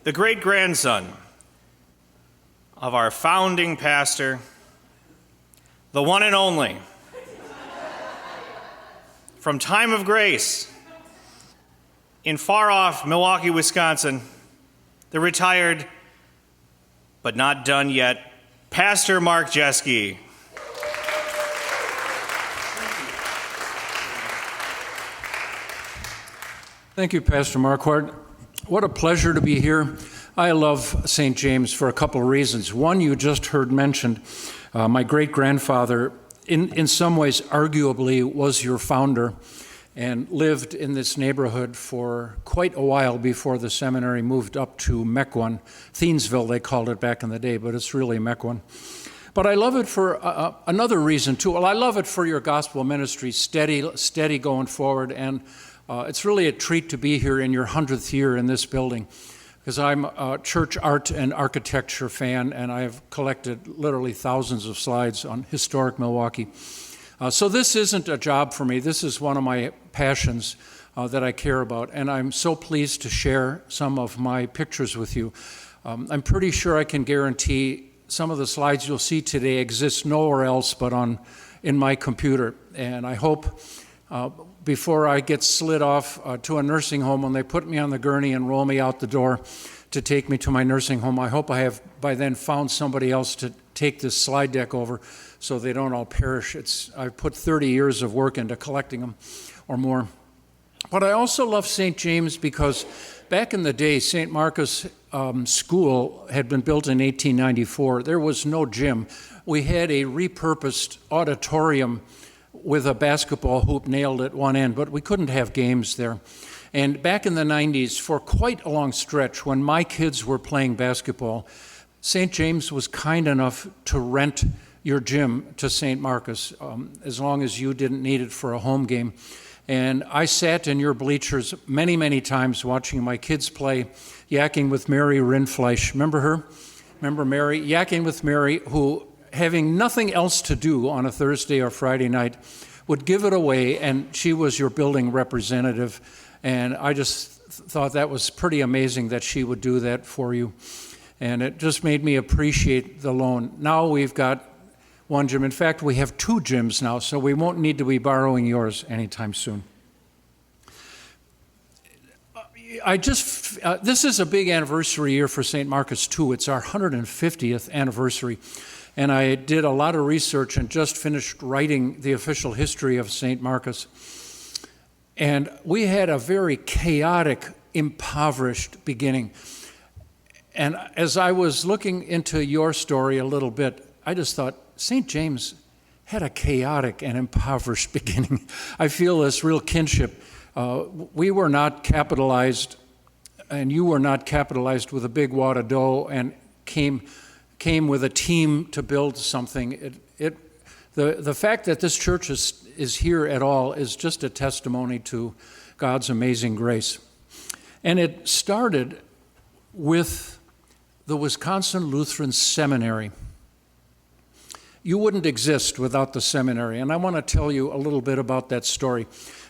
the great-grandson of our founding pastor, the one and only, from Time of Grace, in far-off Milwaukee, Wisconsin, the retired, but not done yet, Pastor Mark Jeske. Thank you, Pastor Marquardt. What a pleasure to be here. I love St. James for a couple of reasons. One, you just heard mentioned, my great-grandfather, in some ways, arguably, was your founder and lived in this neighborhood for quite a while before the seminary moved up to Mequon. Thiensville, they called it back in the day, but it's really Mequon. But I love it for another reason, too. Well, I love it for your gospel ministry, steady going forward, and it's really a treat to be here in your 100th year in this building, because I'm a church art and architecture fan, and I have collected literally thousands of slides on historic Milwaukee. So this isn't a job for me. This is one of my passions that I care about, and I'm so pleased to share some of my pictures with you. I'm pretty sure I can guarantee some of the slides you'll see today exist nowhere else but in my computer, and I hope before I get slid off to a nursing home, when they put me on the gurney and roll me out the door to take me to my nursing home, I hope I have by then found somebody else to take this slide deck over so they don't all perish. I've put 30 years of work into collecting them or more. But I also love St. James because back in the day, St. Marcus School had been built in 1894. There was no gym. We had a repurposed auditorium with a basketball hoop nailed at one end, but we couldn't have games there. And back in the 90s, for quite a long stretch, when my kids were playing basketball, St. James was kind enough to rent your gym to St. Marcus, as long as you didn't need it for a home game. And I sat in your bleachers many, many times watching my kids play, yakking with Mary Rindfleisch. Remember her? Remember Mary? Yakking with Mary, who, having nothing else to do on a Thursday or Friday night, would give it away, and she was your building representative. And I just thought that was pretty amazing that she would do that for you. And it just made me appreciate the loan. Now we've got one gym. In fact, we have two gyms now, so we won't need to be borrowing yours anytime soon. This is a big anniversary year for St. Marcus, too. It's our 150th anniversary. And I did a lot of research and just finished writing the official history of St. Marcus. And we had a very chaotic, impoverished beginning. And as I was looking into your story a little bit, I just thought, St. James had a chaotic and impoverished beginning. I feel this real kinship. We were not capitalized, and you were not capitalized with a big wad of dough and came with a team to build something. The fact that this church is here at all is just a testimony to God's amazing grace. And it started with the Wisconsin Lutheran Seminary. You wouldn't exist without the seminary, and I want to tell you a little bit about that story.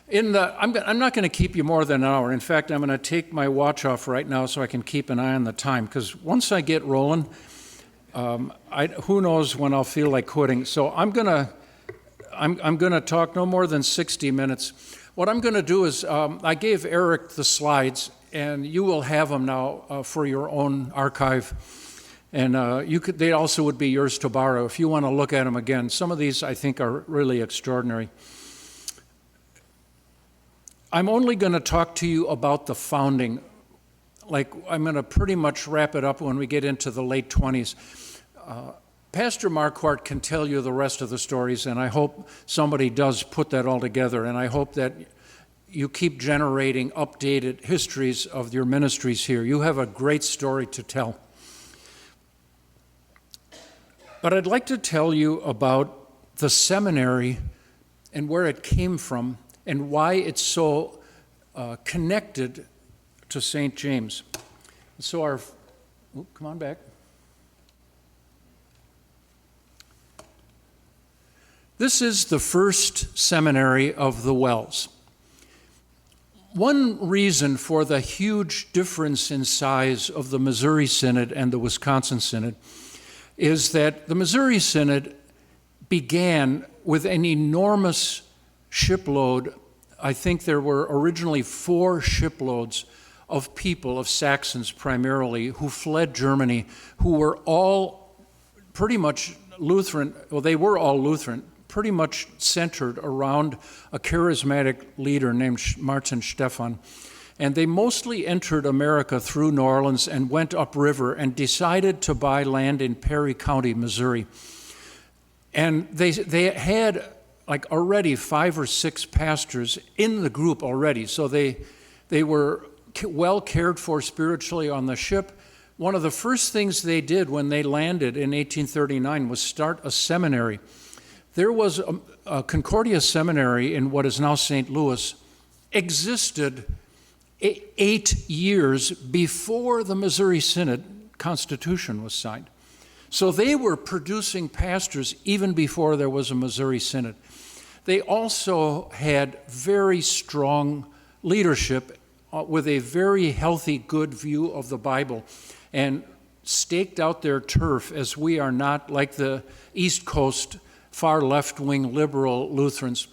I'm not going to keep you more than an hour. In fact, I'm going to take my watch off right now so I can keep an eye on the time, because once I get rolling, who knows when I'll feel like quitting. So I'm gonna talk no more than 60 minutes. What I'm gonna do is I gave Eric the slides, and you will have them now for your own archive. And they also would be yours to borrow if you want to look at them again. Some of these I think are really extraordinary. I'm only going to talk to you about the founding. I'm going to pretty much wrap it up when we get into the late 20s. Pastor Marquardt can tell you the rest of the stories, and I hope somebody does put that all together, and I hope that you keep generating updated histories of your ministries here. You have a great story to tell. But I'd like to tell you about the seminary and where it came from and why it's so connected to St. James. So come on back. This is the first seminary of the Wells. One reason for the huge difference in size of the Missouri Synod and the Wisconsin Synod is that the Missouri Synod began with an enormous shipload. I think there were originally 4 shiploads of people, of Saxons primarily, who fled Germany, who were all pretty much Lutheran. Well, they were all Lutheran, pretty much centered around a charismatic leader named Martin Stephan. And they mostly entered America through New Orleans and went upriver and decided to buy land in Perry County, Missouri. And they had like already 5 or 6 pastors in the group already. So they were well cared for spiritually on the ship. One of the first things they did when they landed in 1839 was start a seminary. There was a Concordia Seminary in what is now St. Louis, existed 8 years before the Missouri Synod Constitution was signed. So they were producing pastors even before there was a Missouri Synod. They also had very strong leadership with a very healthy, good view of the Bible and staked out their turf, as we are not like the East Coast far left-wing liberal Lutherans.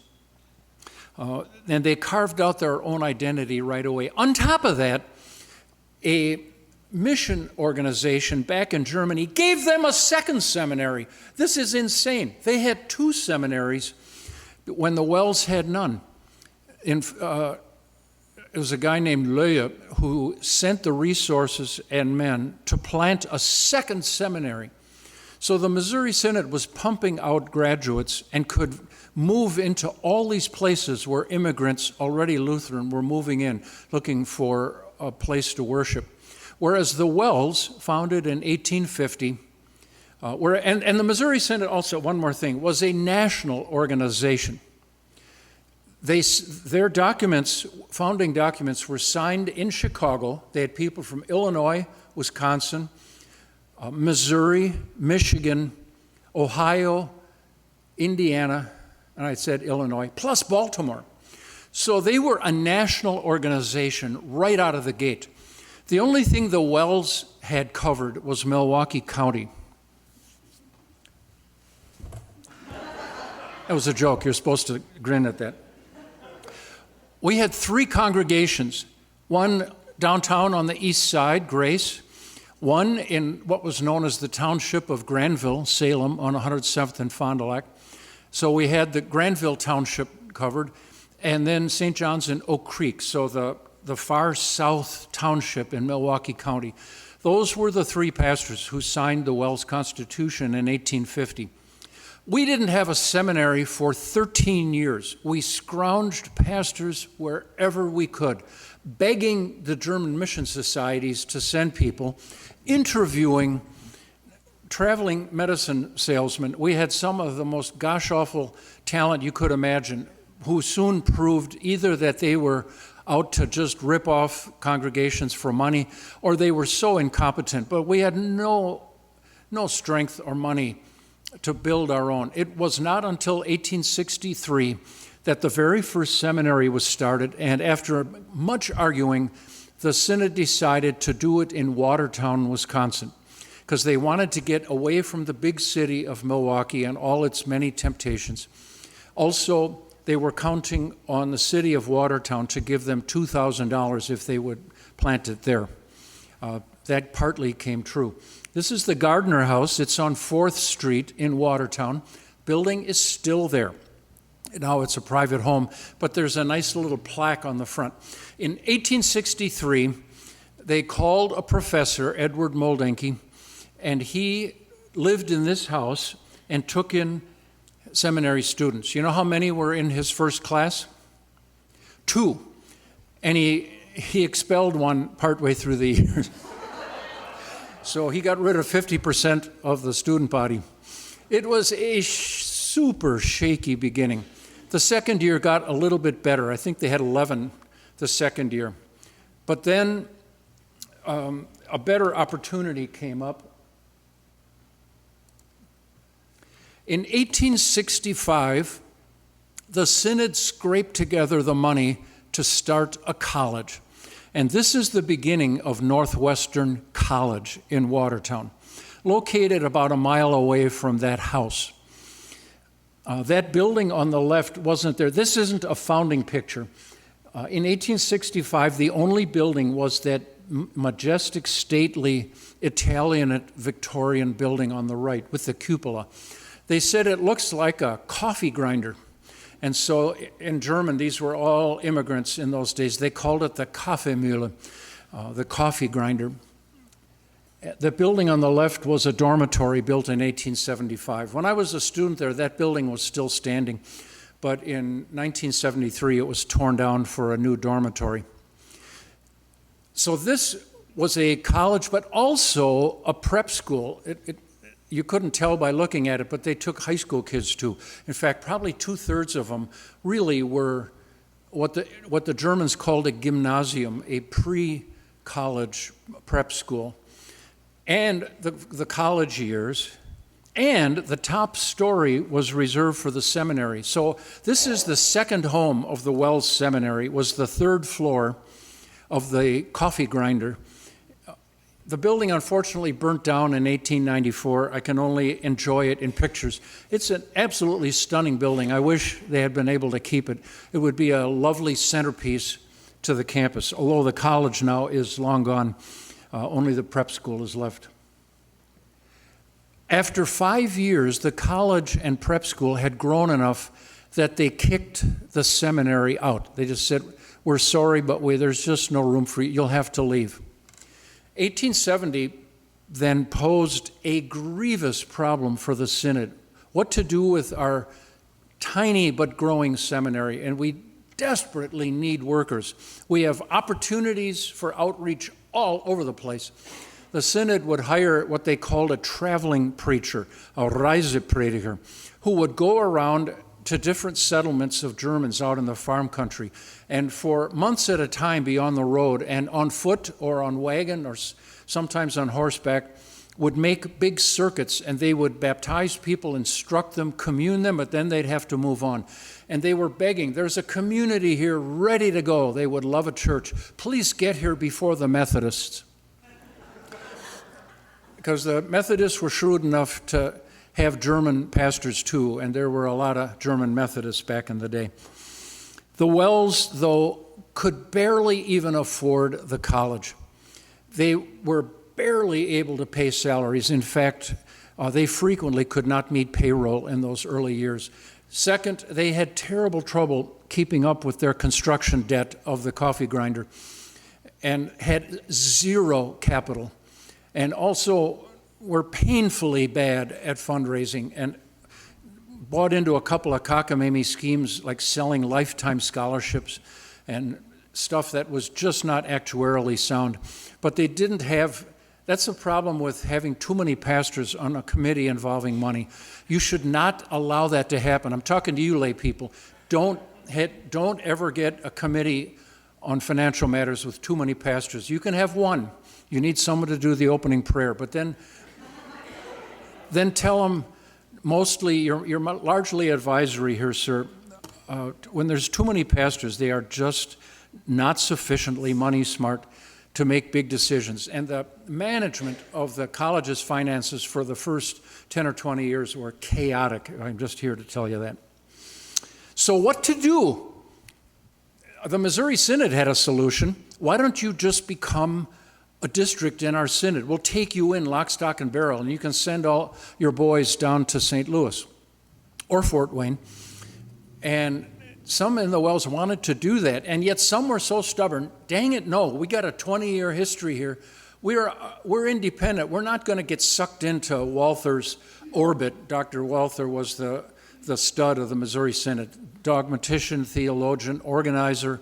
And they carved out their own identity right away. On top of that, a mission organization back in Germany gave them a second seminary. This is insane. They had 2 seminaries when the Wells had none. It was a guy named Löhe who sent the resources and men to plant a second seminary. So the Missouri Synod was pumping out graduates and could move into all these places where immigrants, already Lutheran, were moving in, looking for a place to worship. Whereas the Wells, founded in 1850, and the Missouri Synod also, one more thing, was a national organization. Their documents, founding documents, were signed in Chicago. They had people from Illinois, Wisconsin, Missouri, Michigan, Ohio, Indiana, and I said Illinois, plus Baltimore. So they were a national organization right out of the gate. The only thing the Wells had covered was Milwaukee County. That was a joke. You're supposed to grin at that. We had 3 congregations, one downtown on the east side, Grace, one in what was known as the township of Granville, Salem, on 107th and Fond du Lac. So we had the Granville Township covered, and then St. John's and Oak Creek, so the far south township in Milwaukee County. Those were the 3 pastors who signed the Wells Constitution in 1850. We didn't have a seminary for 13 years. We scrounged pastors wherever we could, begging the German mission societies to send people, interviewing traveling medicine salesmen. We had some of the most gosh-awful talent you could imagine, who soon proved either that they were out to just rip off congregations for money, or they were so incompetent. But we had no strength or money to build our own. It was not until 1863 that the very first seminary was started, and after much arguing, the Synod decided to do it in Watertown, Wisconsin, because they wanted to get away from the big city of Milwaukee and all its many temptations. Also, they were counting on the city of Watertown to give them $2,000 if they would plant it there. That partly came true. This is the Gardner House. It's on 4th Street in Watertown. Building is still there. Now it's a private home, but there's a nice little plaque on the front. In 1863, they called a professor, Edward Moldenke, and he lived in this house and took in seminary students. You know how many were in his first class? 2. And he expelled one partway through the year. So he got rid of 50% of the student body. It was a super shaky beginning. The second year got a little bit better. I think they had 11 the second year. But then a better opportunity came up. In 1865, the Synod scraped together the money to start a college. And this is the beginning of Northwestern College in Watertown, located about a mile away from that house. That building on the left wasn't there. This isn't a founding picture. In 1865, the only building was that majestic, stately Italian Victorian building on the right with the cupola. They said it looks like a coffee grinder. And so in German, these were all immigrants in those days. They called it the Kaffeemühle, the coffee grinder. The building on the left was a dormitory built in 1875. When I was a student there, that building was still standing. But in 1973, it was torn down for a new dormitory. So this was a college, but also a prep school. You couldn't tell by looking at it, but they took high school kids too. In fact, probably 2/3 of them really were what the Germans called a gymnasium, a pre-college prep school, and the college years. And the top story was reserved for the seminary. So this is the second home of the Wells Seminary. It was the third floor of the coffee grinder. The building unfortunately burnt down in 1894. I can only enjoy it in pictures. It's an absolutely stunning building. I wish they had been able to keep it. It would be a lovely centerpiece to the campus. Although the college now is long gone, only the prep school is left. After 5 years, the college and prep school had grown enough that they kicked the seminary out. They just said, "We're sorry, but there's just no room for you. You'll have to leave." 1870 then posed a grievous problem for the synod, what to do with our tiny but growing seminary, and we desperately need workers. We have opportunities for outreach all over the place. The synod would hire what they called a traveling preacher, a Reiseprediger, who would go around to different settlements of Germans out in the farm country, and for months at a time be on the road, and on foot or on wagon or sometimes on horseback, would make big circuits, and they would baptize people, instruct them, commune them, but then they'd have to move on. And they were begging, "There's a community here ready to go. They would love a church. Please get here before the Methodists." Because the Methodists were shrewd enough to have German pastors too, and there were a lot of German Methodists back in the day. The Wells, though, could barely even afford the college. They were barely able to pay salaries. In fact, they frequently could not meet payroll in those early years. Second, they had terrible trouble keeping up with their construction debt of the coffee grinder and had zero capital, and also were painfully bad at fundraising and bought into a couple of cockamamie schemes like selling lifetime scholarships and stuff that was just not actuarially sound. But they didn't have, that's a problem with having too many pastors on a committee involving money. You should not allow that to happen. I'm talking to you lay people. Don't ever get a committee on financial matters with too many pastors. You can have one. You need someone to do the opening prayer, but then tell them, mostly, you're largely advisory here, sir. When there's too many pastors, they are just not sufficiently money smart to make big decisions. And the management of the college's finances for the first 10 or 20 years were chaotic. I'm just here to tell you that. So what to do? The Missouri Synod had a solution. Why don't you just become a district in our synod? We'll take you in lock, stock, and barrel, and you can send all your boys down to St. Louis or Fort Wayne. And some in the Wells wanted to do that, and yet some were so stubborn. Dang it, no, we got a 20-year history here. We're independent. We're not going to get sucked into Walther's orbit. Dr. Walther was the stud of the Missouri Synod, dogmatician, theologian, organizer,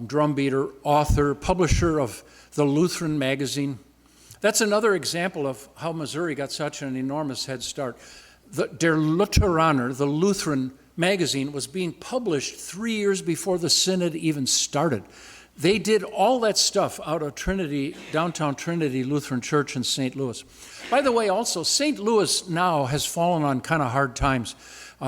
drumbeater, author, publisher of the Lutheran magazine. That's another example of how Missouri got such an enormous head start. Der Lutheraner, the Lutheran magazine, was being published 3 years before the Synod even started. They did all that stuff out of Trinity, downtown Trinity Lutheran Church in St. Louis. By the way, also, St. Louis now has fallen on kind of hard times.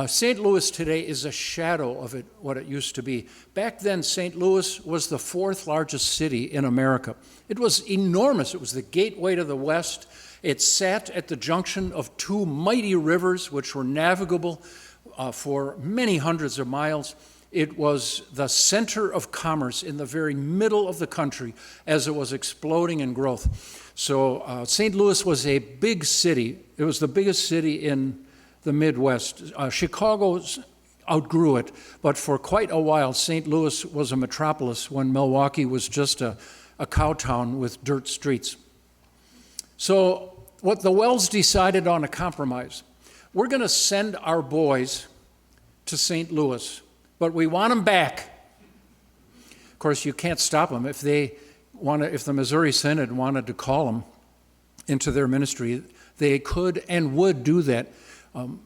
St. Louis today is a shadow of what it used to be. Back then, St. Louis was the fourth largest city in America. It was enormous. It was the gateway to the West. It sat at the junction of two mighty rivers, which were navigable for many hundreds of miles. It was the center of commerce in the very middle of the country as it was exploding in growth. So St. Louis was a big city. It was the biggest city in the Midwest. Chicago outgrew it, but for quite a while, St. Louis was a metropolis when Milwaukee was just a cow town with dirt streets. So what the Wells decided on a compromise. We're going to send our boys to St. Louis, but we want them back. Of course, you can't stop them. If the Missouri Synod wanted to call them into their ministry, they could and would do that.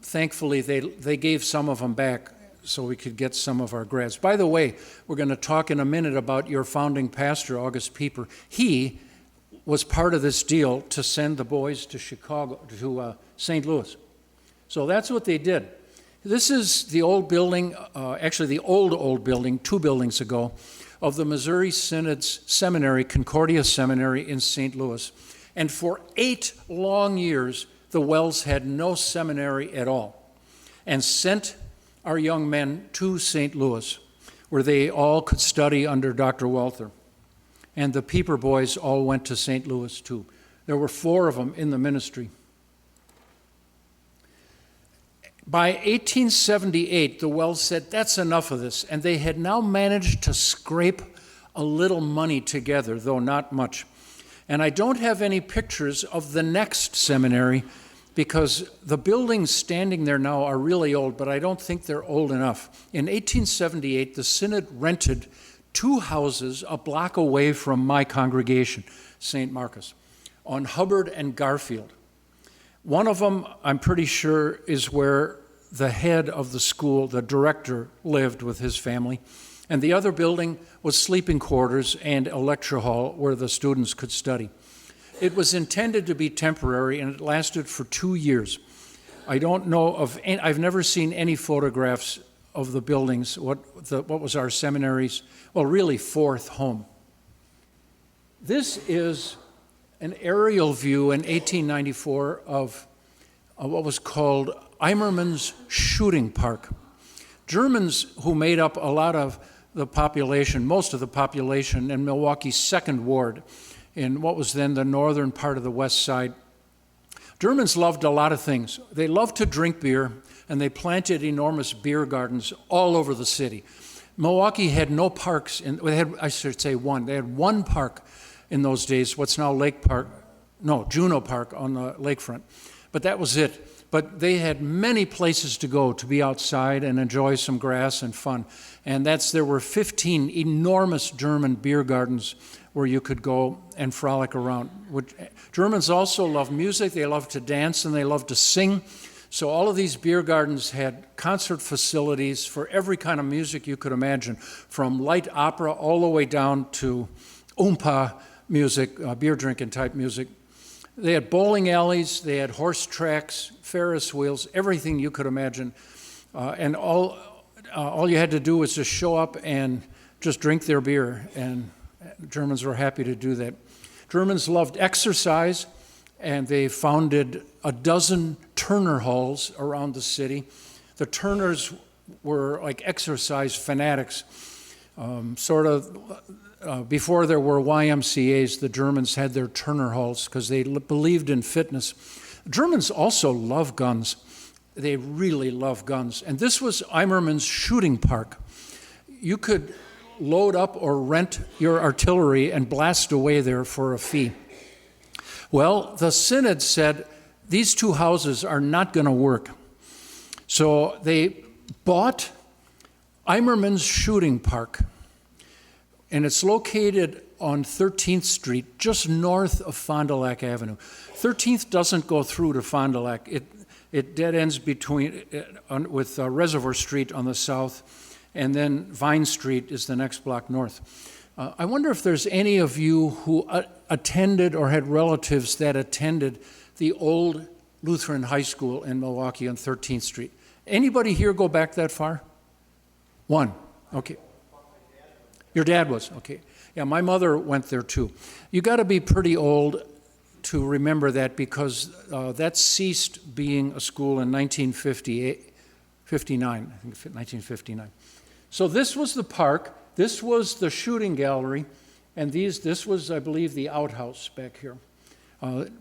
Thankfully, they gave some of them back so we could get some of our grads. By the way, we're going to talk in a minute about your founding pastor, August Pieper. He was part of this deal to send the boys to St. Louis. So that's what they did. This is the old building, actually the old building, 2 buildings ago, of the Missouri Synod's seminary, Concordia Seminary in St. Louis. And for 8 long years, the Wells had no seminary at all and sent our young men to St. Louis, where they all could study under Dr. Walther. And the Pieper boys all went to St. Louis too. There were 4 of them in the ministry. By 1878, the Wells said, that's enough of this. And they had now managed to scrape a little money together, though not much. And I don't have any pictures of the next seminary because the buildings standing there now are really old, but I don't think they're old enough. In 1878, the Synod rented 2 houses a block away from my congregation, St. Marcus, on Hubbard and Garfield. One of them, I'm pretty sure, is where the head of the school, the director, lived with his family. And the other building was sleeping quarters and a lecture hall where the students could study. It was intended to be temporary, and it lasted for 2 years. I don't know of any, I've never seen any photographs of the buildings, what was our seminary's, well, really 4th home. This is an aerial view in 1894 of what was called Eimerman's Shooting Park. Germans who made up a lot of the population, most of the population in Milwaukee's 2nd Ward, in what was then the northern part of the West Side. Germans loved a lot of things. They loved to drink beer, and they planted enormous beer gardens all over the city. Milwaukee had no parks, they had one park in those days, what's now Juneau Park on the lakefront. But that was it. But they had many places to go to be outside and enjoy some grass and fun. And there were 15 enormous German beer gardens where you could go and frolic around. Germans also love music, they love to dance, and they love to sing. So all of these beer gardens had concert facilities for every kind of music you could imagine, from light opera all the way down to oompa music, beer drinking type music. They had bowling alleys, they had horse tracks, Ferris wheels, everything you could imagine. And all you had to do was just show up and just drink their beer, and Germans were happy to do that. Germans loved exercise, and they founded a dozen Turner halls around the city. The Turners were like exercise fanatics, before there were YMCAs, the Germans had their Turner halls because they believed in fitness. Germans also love guns. They really love guns. And this was Eimerman's Shooting Park. You could load up or rent your artillery and blast away there for a fee. Well, the Synod said these 2 houses are not going to work. So they bought Eimerman's Shooting Park. And it's located on 13th Street, just north of Fond du Lac Avenue. 13th doesn't go through to Fond du Lac. It dead ends with Reservoir Street on the south, and then Vine Street is the next block north. I wonder if there's any of you who attended or had relatives that attended the old Lutheran High School in Milwaukee on 13th Street. Anybody here go back that far? One. Okay. Your dad was, okay. Yeah, my mother went there too. You got to be pretty old to remember that, because that ceased being a school in 1959, I think 1959. So this was the park, this was the shooting gallery, and this was, I believe, the outhouse back here. In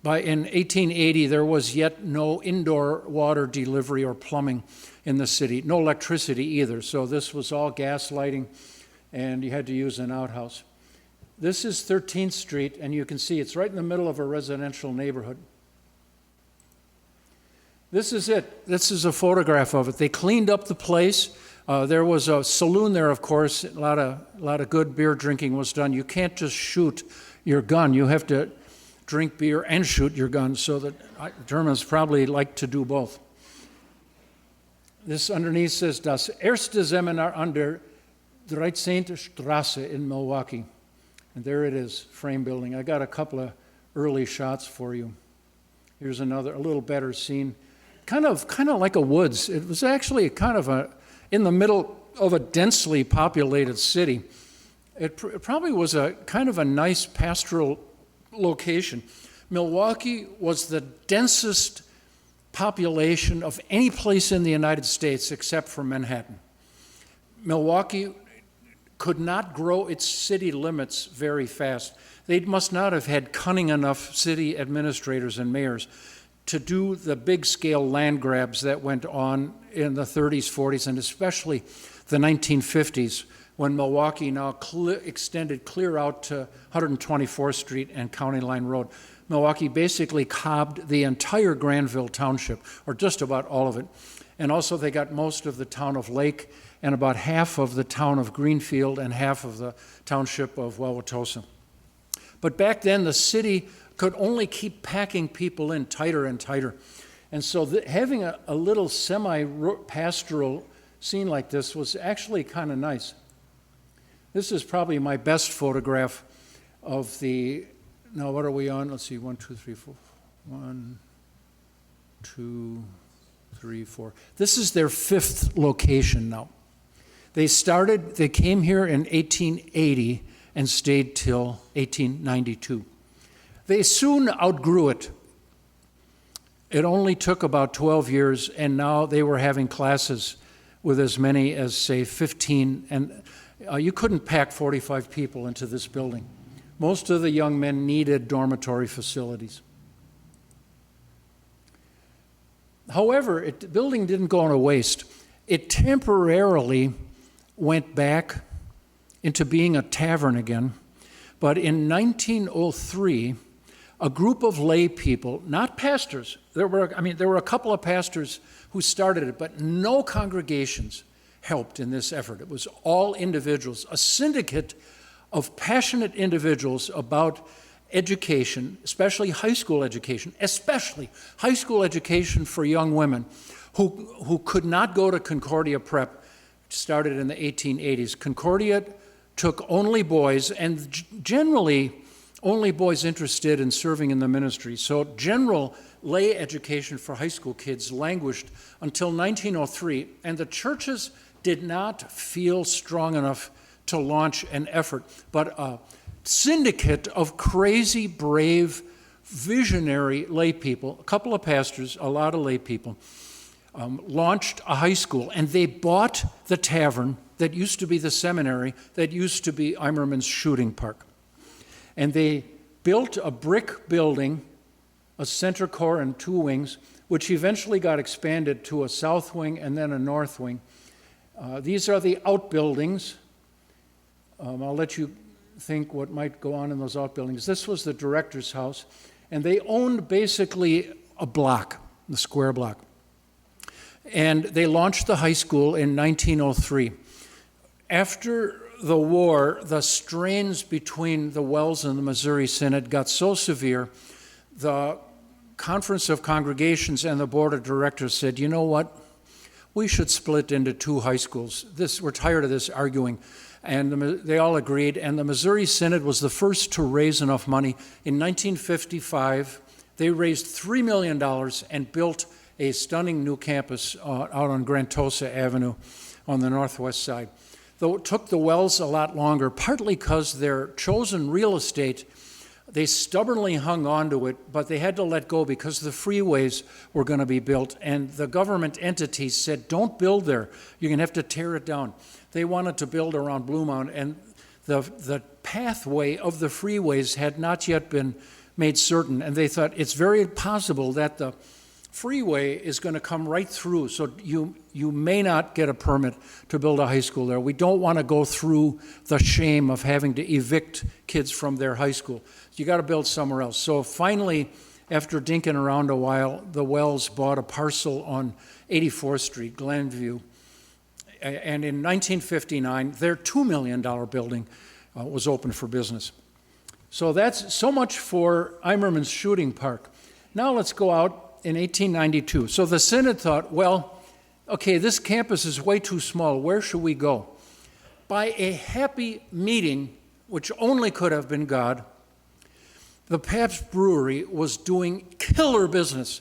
1880, there was yet no indoor water delivery or plumbing in the city, no electricity either, so this was all gas lighting, and you had to use an outhouse. This is 13th Street, and you can see it's right in the middle of a residential neighborhood. This is it. This is a photograph of it. They cleaned up the place. There was a saloon there, of course. A lot of good beer drinking was done. You can't just shoot your gun. You have to drink beer and shoot your gun, so that Germans probably like to do both. This underneath says, Das erste Seminar an der 13. Straße in Milwaukee. And there it is, frame building. I got a couple of early shots for you. Here's another, a little better scene. Kind of like a woods. It was actually in the middle of a densely populated city. It probably was a kind of a nice pastoral location. Milwaukee was the densest population of any place in the United States except for Manhattan. Milwaukee could not grow its city limits very fast. They must not have had cunning enough city administrators and mayors to do the big-scale land grabs that went on in the 30s, 40s, and especially the 1950s, when Milwaukee now extended clear out to 124th Street and County Line Road. Milwaukee basically cobbed the entire Granville Township, or just about all of it. And also they got most of the town of Lake and about half of the town of Greenfield and half of the township of Wauwatosa. But back then, the city could only keep packing people in tighter and tighter. And so having a little semi-pastoral scene like this was actually kind of nice. This is probably my best photograph of the, now what are we on? Let's see, 1, 2, 3, 4. 1, 2, 3, 4. This is their 5th location now. They came here in 1880 and stayed till 1892. They soon outgrew it. It only took about 12 years, and now they were having classes with as many as, say, 15, and you couldn't pack 45 people into this building. Most of the young men needed dormitory facilities. However, the building didn't go to waste. It temporarily went back into being a tavern again, but in 1903, a group of lay people, not pastors, there were a couple of pastors who started it, but no congregations helped in this effort. It was all individuals, a syndicate of passionate individuals about education, especially high school education for young women who could not go to Concordia Prep. Started in the 1880s. Concordia took only boys, and generally only boys interested in serving in the ministry. So general lay education for high school kids languished until 1903, and the churches did not feel strong enough to launch an effort. But a syndicate of crazy, brave, visionary lay people, a couple of pastors, a lot of lay people, launched a high school, and they bought the tavern that used to be the seminary, that used to be Eimerman's shooting park. And they built a brick building, a center core and 2 wings, which eventually got expanded to a south wing and then a north wing. These are the outbuildings. I'll let you think what might go on in those outbuildings. This was the director's house, and they owned basically a block, the square block. And they launched the high school in 1903. After the war, the strains between the Wells and the Missouri Synod got so severe, the Conference of Congregations and the Board of Directors said, you know what, we should split into 2 high schools. We're tired of this arguing. And they all agreed, and the Missouri Synod was the first to raise enough money. In 1955, they raised $3 million and built a stunning new campus out on Grantosa Avenue on the northwest side. Though it took the Wells a lot longer, partly because their chosen real estate, they stubbornly hung on to it, but they had to let go because the freeways were going to be built, and the government entities said, don't build there, you're going to have to tear it down. They wanted to build around Blue Mound, and the pathway of the freeways had not yet been made certain, and they thought it's very possible that the freeway is going to come right through, so you may not get a permit to build a high school there. We don't want to go through the shame of having to evict kids from their high school. You got to build somewhere else. So finally, after dinking around a while, the Wells bought a parcel on 84th Street, Glenview, and in 1959, their $2 million building was open for business. So that's so much for Eimerman's shooting park. Now let's go out in 1892. So the Synod thought, well, okay, this campus is way too small. Where should we go? By a happy meeting, which only could have been God, the Pabst Brewery was doing killer business.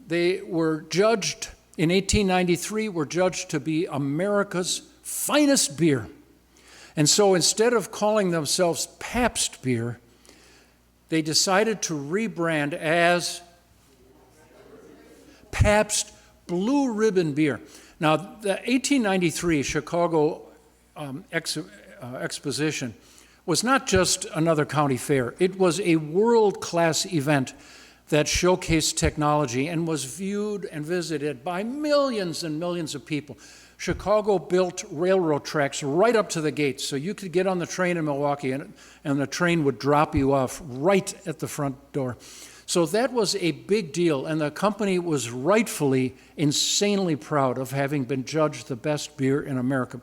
They were judged, in 1893, were judged to be America's finest beer. And so instead of calling themselves Pabst Beer, they decided to rebrand as Pabst Blue Ribbon Beer. Now, the 1893 Chicago Exposition was not just another county fair. It was a world-class event that showcased technology and was viewed and visited by millions and millions of people. Chicago built railroad tracks right up to the gates, so you could get on the train in Milwaukee and the train would drop you off right at the front door. So that was a big deal, and the company was rightfully insanely proud of having been judged the best beer in America.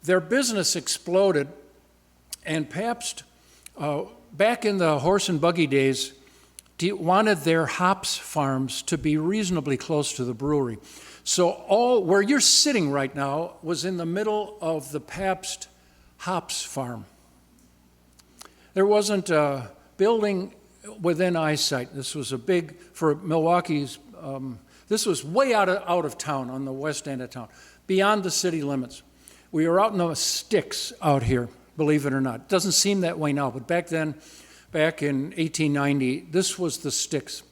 Their business exploded, and Pabst, back in the horse and buggy days, wanted their hops farms to be reasonably close to the brewery. So where you're sitting right now was in the middle of the Pabst hops farm. There wasn't a building within eyesight. This was a big, for Milwaukee's, this was way out of town, on the west end of town, beyond the city limits. We were out in the sticks out here, believe it or not. It doesn't seem that way now, but back then, back in 1890, this was the sticks.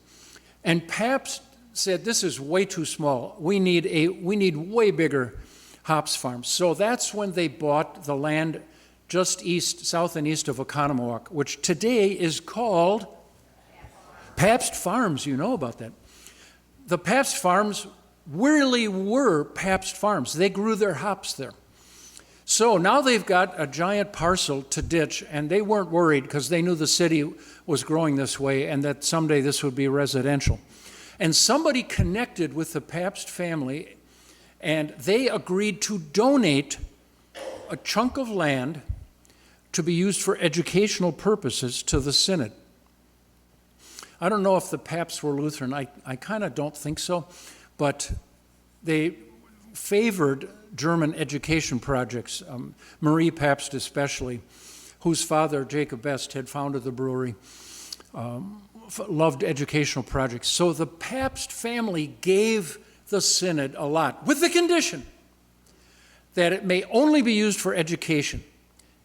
And Pabst said, this is way too small. We need way bigger hops farms. So that's when they bought the land just south and east of Oconomowoc, which today is called Pabst Farms. You know about that. The Pabst Farms really were Pabst Farms. They grew their hops there. So now they've got a giant parcel to ditch, and they weren't worried because they knew the city was growing this way and that someday this would be residential. And somebody connected with the Pabst family, and they agreed to donate a chunk of land to be used for educational purposes to the Synod. I don't know if the Pabsts were Lutheran. I kind of don't think so, but they favored German education projects, Marie Pabst especially, whose father, Jacob Best, had founded the brewery, loved educational projects. So the Pabst family gave the Synod a lot, with the condition that it may only be used for education.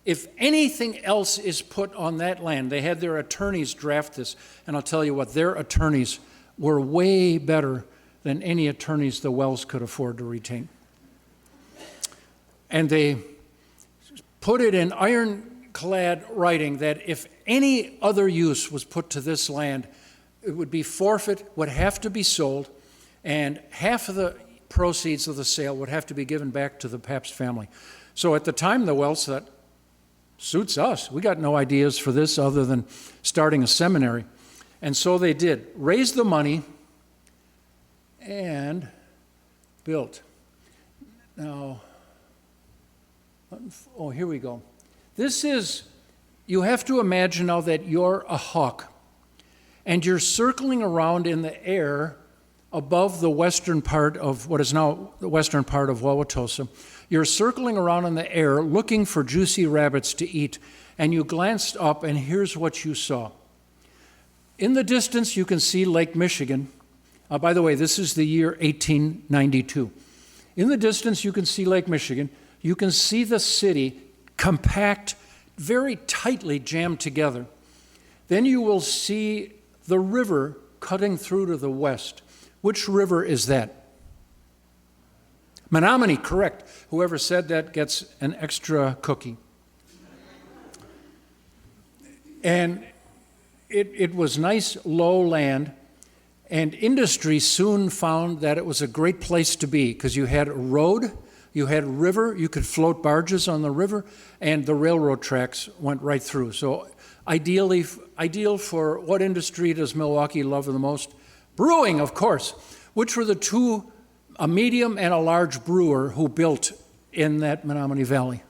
If anything else is put on that land, they had their attorneys draft this, and I'll tell you what, their attorneys were way better than any attorneys the Wells could afford to retain. And they put it in ironclad writing that if any other use was put to this land, it would be forfeit, would have to be sold, and half of the proceeds of the sale would have to be given back to the Pabst family. So at the time, the Wells thought, suits us. We got no ideas for this other than starting a seminary. And so they did. Raised the money and built. Now, oh, here we go. This is, you have to imagine now that you're a hawk and you're circling around in the air above the western part of what is now the western part of Wauwatosa. You're circling around in the air looking for juicy rabbits to eat, and you glanced up, and here's what you saw. In the distance, you can see Lake Michigan. By the way, this is the year 1892. In the distance, you can see Lake Michigan. You can see the city compact, very tightly jammed together. Then you will see the river cutting through to the west. Which river is that? Menominee, correct. Whoever said that gets an extra cookie. And it was nice, low land, and industry soon found that it was a great place to be because you had a road, you had a river, you could float barges on the river, and the railroad tracks went right through. So ideal for what industry does Milwaukee love the most? Brewing, of course. Which were the two, a medium and a large brewer who built in that Menominee Valley?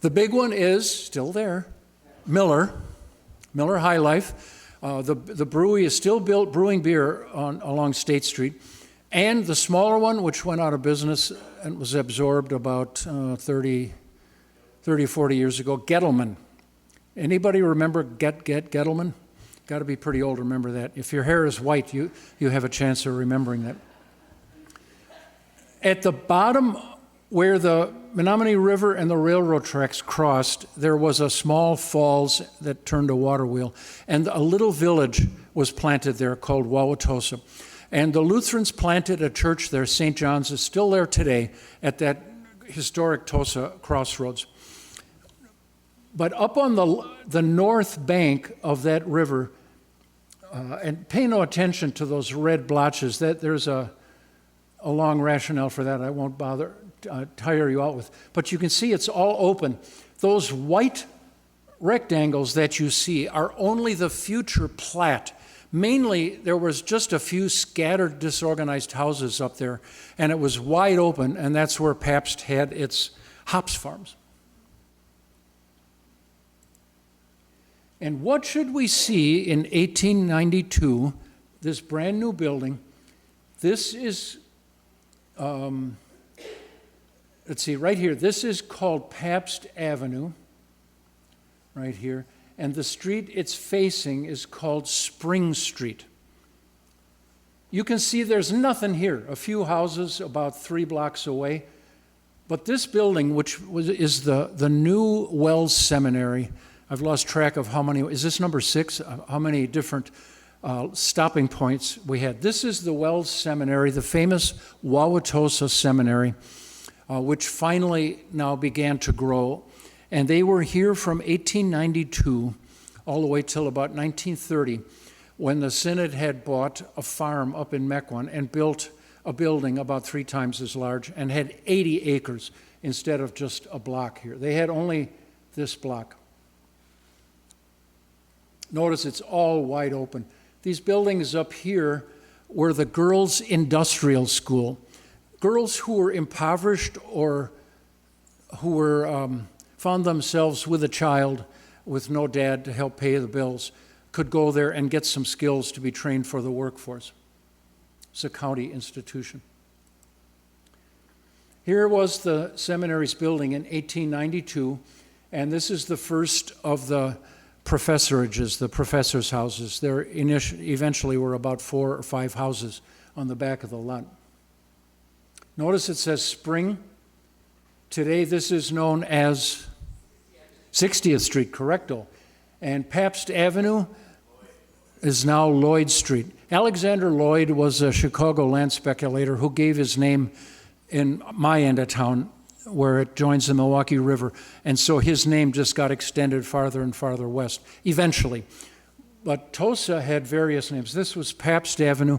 The big one is still there, Miller High Life. The brewery is still built brewing beer along State Street. And the smaller one, which went out of business and was absorbed about 30, 40 years ago, Gettleman. Anybody remember Gettleman? Got to be pretty old to remember that. If your hair is white, you have a chance of remembering that. At the bottom where the Menominee River and the railroad tracks crossed, there was a small falls that turned a water wheel, and a little village was planted there called Wauwatosa. And the Lutherans planted a church there. St. John's is still there today at that historic Tosa crossroads. But up on the north bank of that river, and pay no attention to those red blotches, that there's a long rationale for that I won't bother tire you out with. But you can see it's all open. Those white rectangles that you see are only the future plat. Mainly, there was just a few scattered, disorganized houses up there, and it was wide open, and that's where Pabst had its hops farms. And what should we see in 1892, this brand new building? This is, let's see, right here. This is called Pabst Avenue, right here. And the street it's facing is called Spring Street. You can see there's nothing here, a few houses about 3 blocks away. But this building, which is the new Wells Seminary, I've lost track of how many, is this number 6? How many different stopping points we had. This is the Wells Seminary, the famous Wauwatosa Seminary, which finally now began to grow. And they were here from 1892 all the way till about 1930, when the Synod had bought a farm up in Mequon and built a building about 3 times as large and had 80 acres instead of just a block here. They had only this block. Notice it's all wide open. These buildings up here were the girls' industrial school. Girls who were impoverished or who were found themselves with a child with no dad to help pay the bills could go there and get some skills to be trained for the workforce. It's a county institution. Here was the seminary's building in 1892, and this is the first of the professorages, the professors' houses. There eventually were about 4 or 5 houses on the back of the lot. Notice it says Spring. Today this is known as 60th Street, correcto. And Pabst Avenue is now Lloyd Street. Alexander Lloyd was a Chicago land speculator who gave his name in my end of town where it joins the Milwaukee River. And so his name just got extended farther and farther west, eventually. But Tosa had various names. This was Pabst Avenue,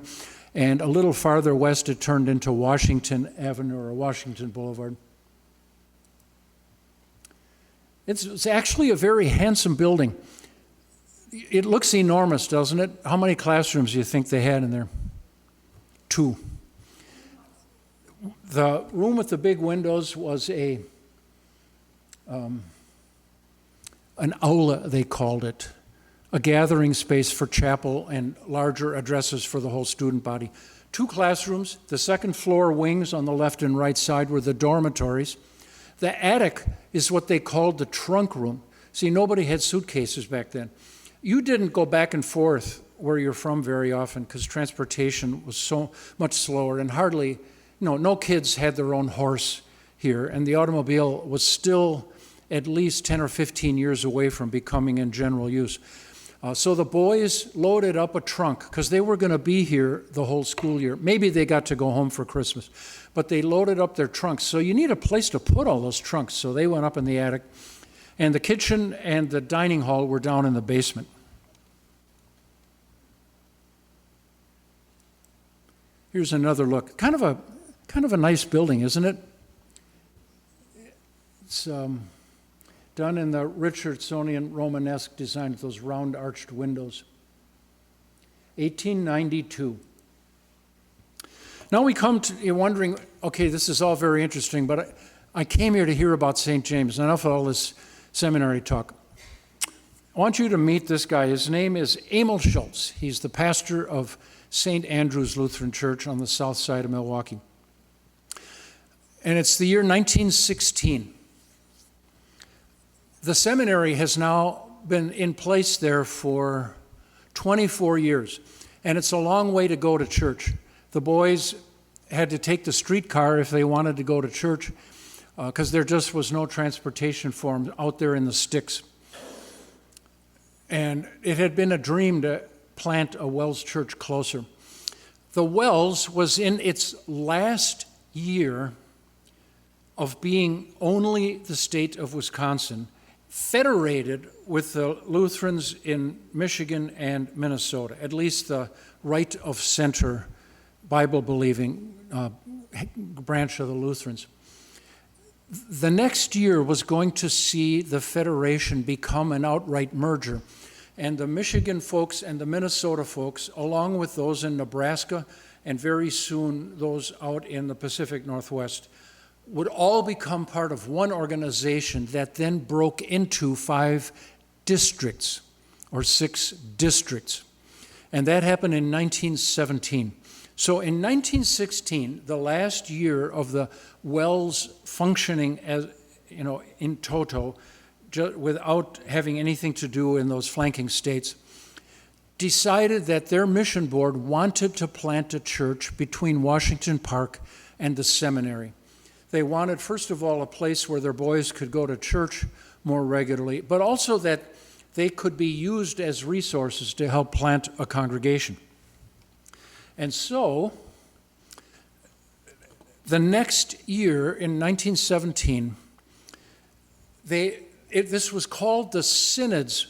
and a little farther west it turned into Washington Avenue or Washington Boulevard. It's actually a very handsome building. It looks enormous, doesn't it? How many classrooms do you think they had in there? 2. The room with the big windows was an aula, they called it, a gathering space for chapel and larger addresses for the whole student body. 2 classrooms. The second floor wings on the left and right side were the dormitories. The attic is what they called the trunk room. See, nobody had suitcases back then. You didn't go back and forth where you're from very often because transportation was so much slower and hardly, no kids had their own horse here, and the automobile was still at least 10 or 15 years away from becoming in general use. So the boys loaded up a trunk because they were going to be here the whole school year. Maybe they got to go home for Christmas, but they loaded up their trunks. So you need a place to put all those trunks. So they went up in the attic, and the kitchen and the dining hall were down in the basement. Here's another look. Kind of a nice building, isn't it? It's done in the Richardsonian Romanesque design with those round arched windows. 1892. Now we come to, you're wondering, okay, this is all very interesting, but I came here to hear about St. James. Enough of all this seminary talk. I want you to meet this guy. His name is Emil Schultz. He's the pastor of St. Andrew's Lutheran Church on the south side of Milwaukee. And it's the year 1916. The seminary has now been in place there for 24 years, and it's a long way to go to church. The boys had to take the streetcar if they wanted to go to church because there just was no transportation for them out there in the sticks. And it had been a dream to plant a Wells church closer. The Wells was in its last year of being only the state of Wisconsin, federated with the Lutherans in Michigan and Minnesota, at least the right of center Bible-believing branch of the Lutherans. The next year was going to see the federation become an outright merger, and the Michigan folks and the Minnesota folks, along with those in Nebraska and very soon those out in the Pacific Northwest, would all become part of one organization that then broke into 5 districts, or 6 districts. And that happened in 1917. So in 1916, the last year of the Wells functioning as, in toto, without having anything to do in those flanking states, decided that their mission board wanted to plant a church between Washington Park and the seminary. They wanted, first of all, a place where their boys could go to church more regularly, but also that they could be used as resources to help plant a congregation. And so, the next year, in 1917, this was called the Synod's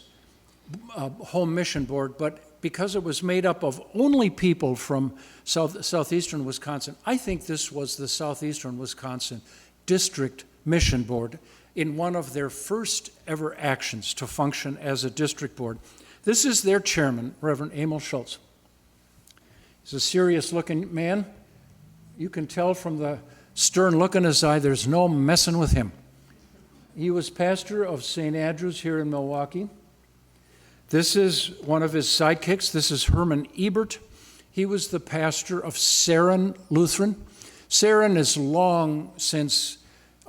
Home Mission Board, but because it was made up of only people from southeastern Wisconsin, I think this was the Southeastern Wisconsin District Mission Board in one of their first ever actions to function as a district board. This is their chairman, Reverend Emil Schultz. He's a serious-looking man. You can tell from the stern look in his eye, there's no messing with him. He was pastor of St. Andrew's here in Milwaukee. This is one of his sidekicks. This is Herman Ebert. He was the pastor of Saron Lutheran. Saron is long since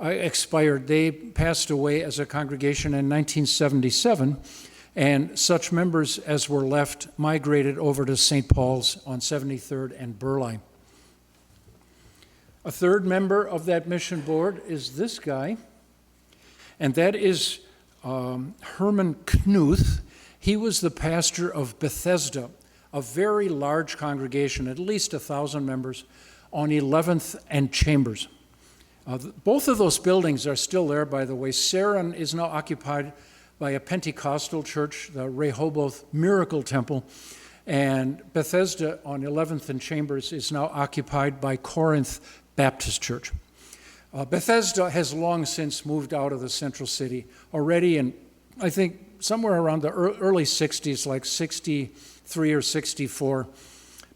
expired. They passed away as a congregation in 1977, and such members as were left migrated over to St. Paul's on 73rd and Burleigh. A third member of that mission board is this guy, and that is Herman Knuth. He was the pastor of Bethesda, a very large congregation, at least 1,000 members, on 11th and Chambers. Both of those buildings are still there, by the way. Saron is now occupied by a Pentecostal church, the Rehoboth Miracle Temple, and Bethesda on 11th and Chambers is now occupied by Corinth Baptist Church. Bethesda has long since moved out of the central city, already in, I think, somewhere around the early 60s, like 63 or 64.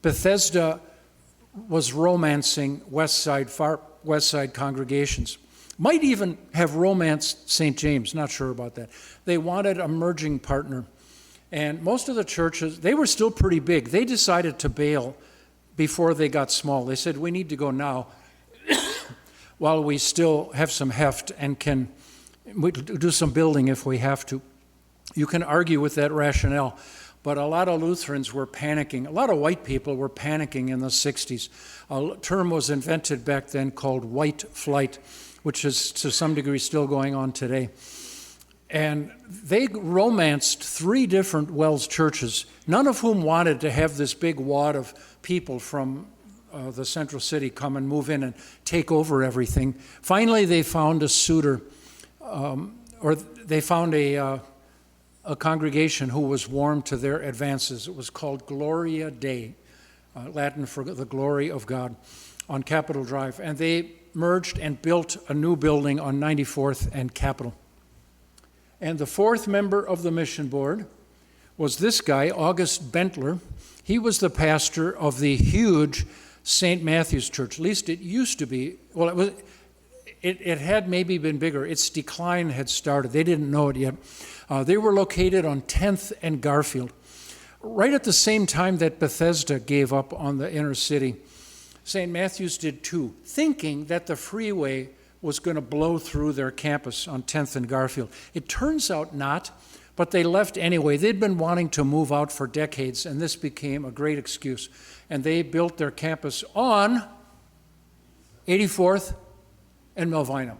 Bethesda was romancing far West Side congregations. Might even have romanced St. James, not sure about that. They wanted a merging partner. And most of the churches, they were still pretty big. They decided to bail before they got small. They said, we need to go now while we still have some heft and can do some building if we have to. You can argue with that rationale, but a lot of Lutherans were panicking. A lot of white people were panicking in the 60s. A term was invented back then called white flight, which is to some degree still going on today. And they romanced 3 different WELS churches, none of whom wanted to have this big wad of people from the central city come and move in and take over everything. Finally, they found a suitor, or they found a congregation who was warm to their advances. It was called Gloria Dei, Latin for the glory of God, on Capitol Drive. And they merged and built a new building on 94th and Capitol. And the 4th member of the mission board was this guy, August Bentler. He was the pastor of the huge St. Matthew's Church. At least it used to be. Well, it had maybe been bigger. Its decline had started. They didn't know it yet. They were located on 10th and Garfield. Right at the same time that Bethesda gave up on the inner city, St. Matthew's did too, thinking that the freeway was going to blow through their campus on 10th and Garfield. It turns out not, but they left anyway. They'd been wanting to move out for decades, and this became a great excuse. And they built their campus on 84th and Melvina.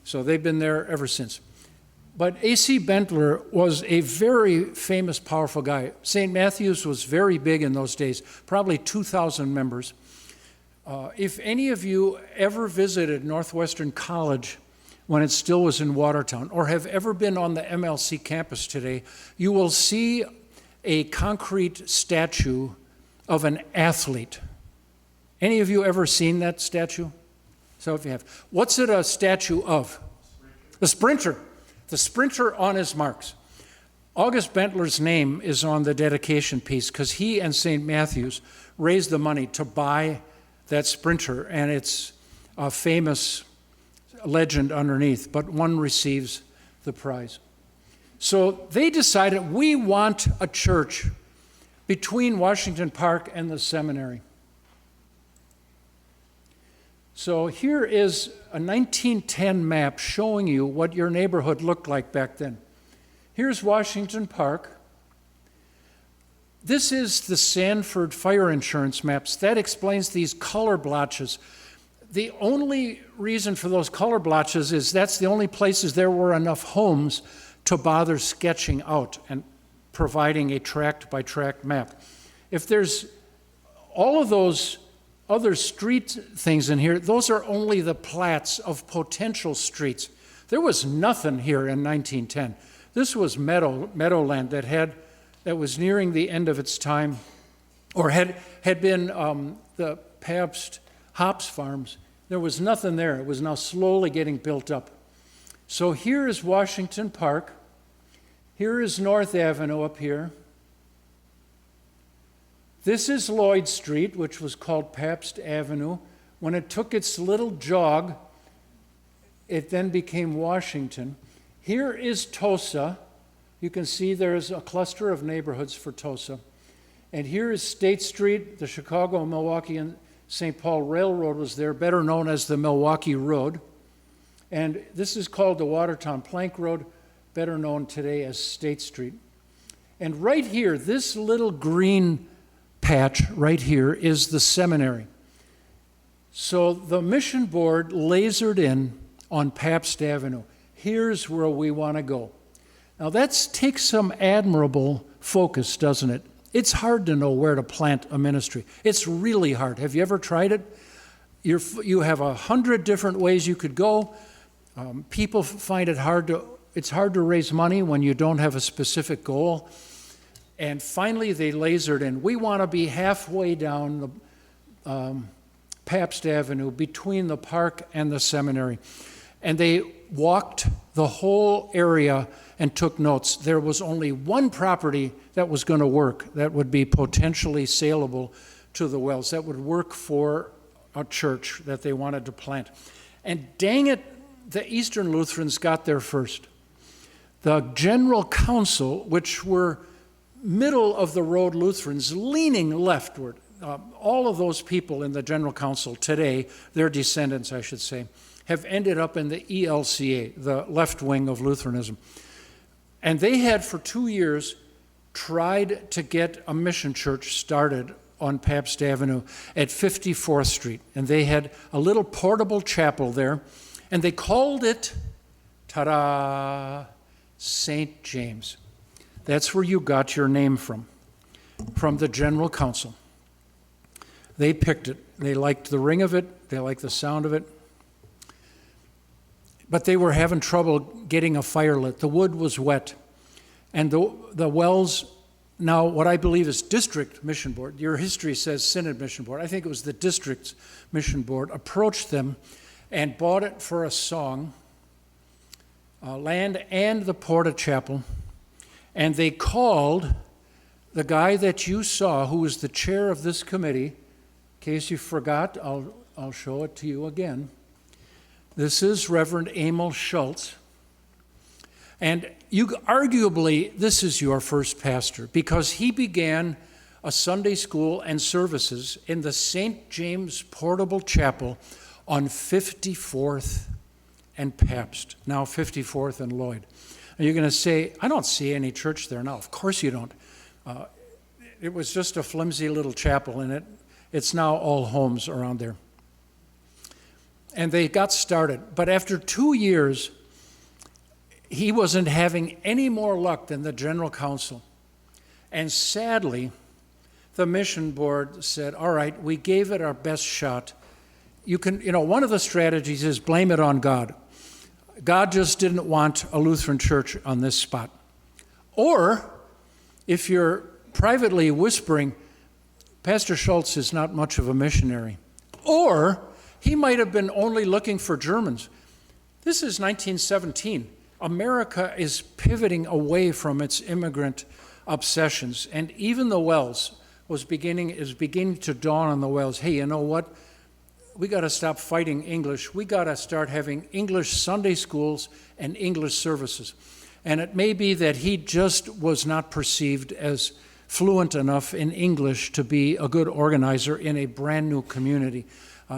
So they've been there ever since. But A.C. Bentler was a very famous, powerful guy. St. Matthew's was very big in those days, probably 2,000 members. If any of you ever visited Northwestern College when it still was in Watertown, or have ever been on the MLC campus today, you will see a concrete statue of an athlete. Any of you ever seen that statue? So if you have. What's it a statue of? The sprinter. The sprinter on his marks. August Bentler's name is on the dedication piece because he and St. Matthew's raised the money to buy that sprinter, and it's a famous legend underneath, but one receives the prize. So they decided, we want a church between Washington Park and the seminary. So here is a 1910 map showing you what your neighborhood looked like back then. Here's Washington Park. This is the Sanford fire insurance maps. That explains these color blotches. The only reason for those color blotches is that's the only places there were enough homes to bother sketching out and providing a tract-by-tract map. If there's all of those other street things in here, those are only the plats of potential streets. There was nothing here in 1910. This was meadowland that was nearing the end of its time, or had been the Pabst hops farms. There was nothing there. It was now slowly getting built up. So here is Washington Park. Here is North Avenue up here. This is Lloyd Street, which was called Pabst Avenue. When it took its little jog, it then became Washington. Here is Tosa. You can see there's a cluster of neighborhoods for Tosa. And here is State Street. The Chicago, Milwaukee, and St. Paul Railroad was there, better known as the Milwaukee Road. And this is called the Watertown Plank Road, better known today as State Street. And right here, this little green patch right here is the seminary. So the mission board lasered in on Pabst Avenue. Here's where we want to go. Now that takes some admirable focus, doesn't it? It's hard to know where to plant a ministry. It's really hard. Have you ever tried it? You have 100 different ways you could go. People find it it's hard to raise money when you don't have a specific goal. And finally they lasered in. We want to be halfway down the Pabst Avenue between the park and the seminary. And they walked the whole area and took notes. There was only one property that was going to work, that would be potentially saleable to the WELS, that would work for a church that they wanted to plant. And dang it, the Eastern Lutherans got there first. The General Council, which were middle-of-the-road Lutherans leaning leftward, all of those people in the General Council today, their descendants, I should say, have ended up in the ELCA, the left wing of Lutheranism. And they had for 2 years tried to get a mission church started on Pabst Avenue at 54th Street. And they had a little portable chapel there, and they called it, ta-da, St. James. That's where you got your name from the General Council. They picked it. They liked the ring of it. They liked the sound of it. But they were having trouble getting a fire lit. The wood was wet. And the Wells, now what I believe is District Mission Board, your history says Synod Mission Board, I think it was the District's Mission Board, approached them and bought it for a song, land and the Porta Chapel, and they called the guy that you saw, who was the chair of this committee. In case you forgot, I'll show it to you again. This is Reverend Emil Schultz. And arguably, this is your first pastor, because he began a Sunday school and services in the St. James Portable Chapel on 54th and Pabst, now 54th and Lloyd. And you're going to say, I don't see any church there now. Of course you don't. It was just a flimsy little chapel, and it's now all homes around there. And they got started. But after 2 years, he wasn't having any more luck than the General Council. And sadly, the mission board said, all right, we gave it our best shot. One of the strategies is blame it on God. God just didn't want a Lutheran church on this spot. Or, if you're privately whispering, Pastor Schultz is not much of a missionary. Or, he might have been only looking for Germans. This is 1917. America is pivoting away from its immigrant obsessions. And even the Wells is beginning to dawn on the Wells, hey, you know what? We got to stop fighting English. We got to start having English Sunday schools and English services. And it may be that he just was not perceived as fluent enough in English to be a good organizer in a brand new community.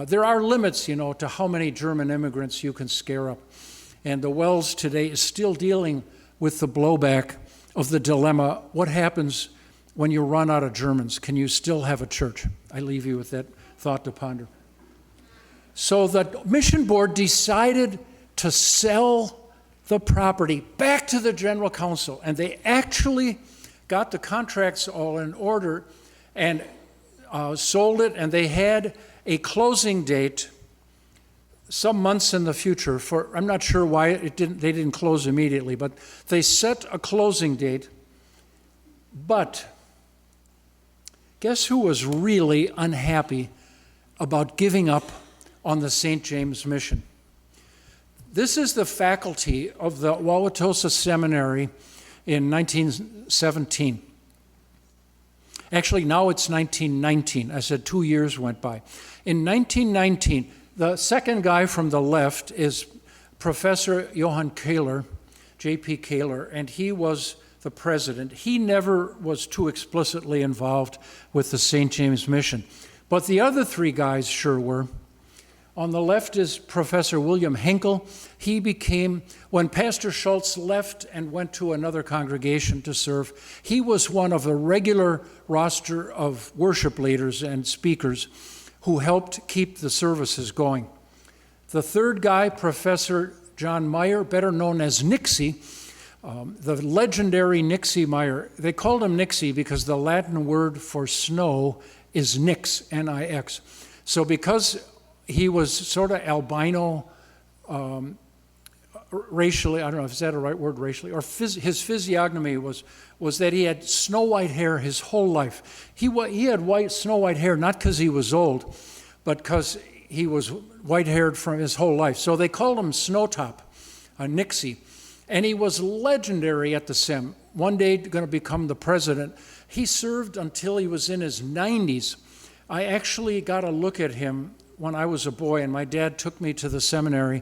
There are limits, to how many German immigrants you can scare up. And the Wells today is still dealing with the blowback of the dilemma, what happens when you run out of Germans? Can you still have a church? I leave you with that thought to ponder. So the mission board decided to sell the property back to the General Council, and they actually got the contracts all in order and sold it, and they had a closing date some months in the future. I'm not sure why they didn't close immediately, but they set a closing date. But guess who was really unhappy about giving up on the St. James mission? This is the faculty of the Wauwatosa Seminary in 1917. Actually, now it's 1919. I said 2 years went by. In 1919, the second guy from the left is Professor Johann Kahler, J.P. Kahler, and he was the president. He never was too explicitly involved with the St. James mission. But the other three guys sure were. On the left is Professor William Henkel. He became, when Pastor Schultz left and went to another congregation to serve, he was one of the regular roster of worship leaders and speakers who helped keep the services going. The third guy, Professor John Meyer, better known as Nixie, the legendary Nixie Meyer. They called him Nixie because the Latin word for snow is nix, N-I-X. So because he was sort of albino, racially, I don't know if is that a right word, racially, or his physiognomy was that he had snow white hair his whole life. He had snow white hair not because he was old, but because he was white-haired from his whole life. So they called him Snowtop, Nixie. And he was legendary at the Sem. One day going to become the president. He served until he was in his 90s. I actually got a look at him when I was a boy, and my dad took me to the seminary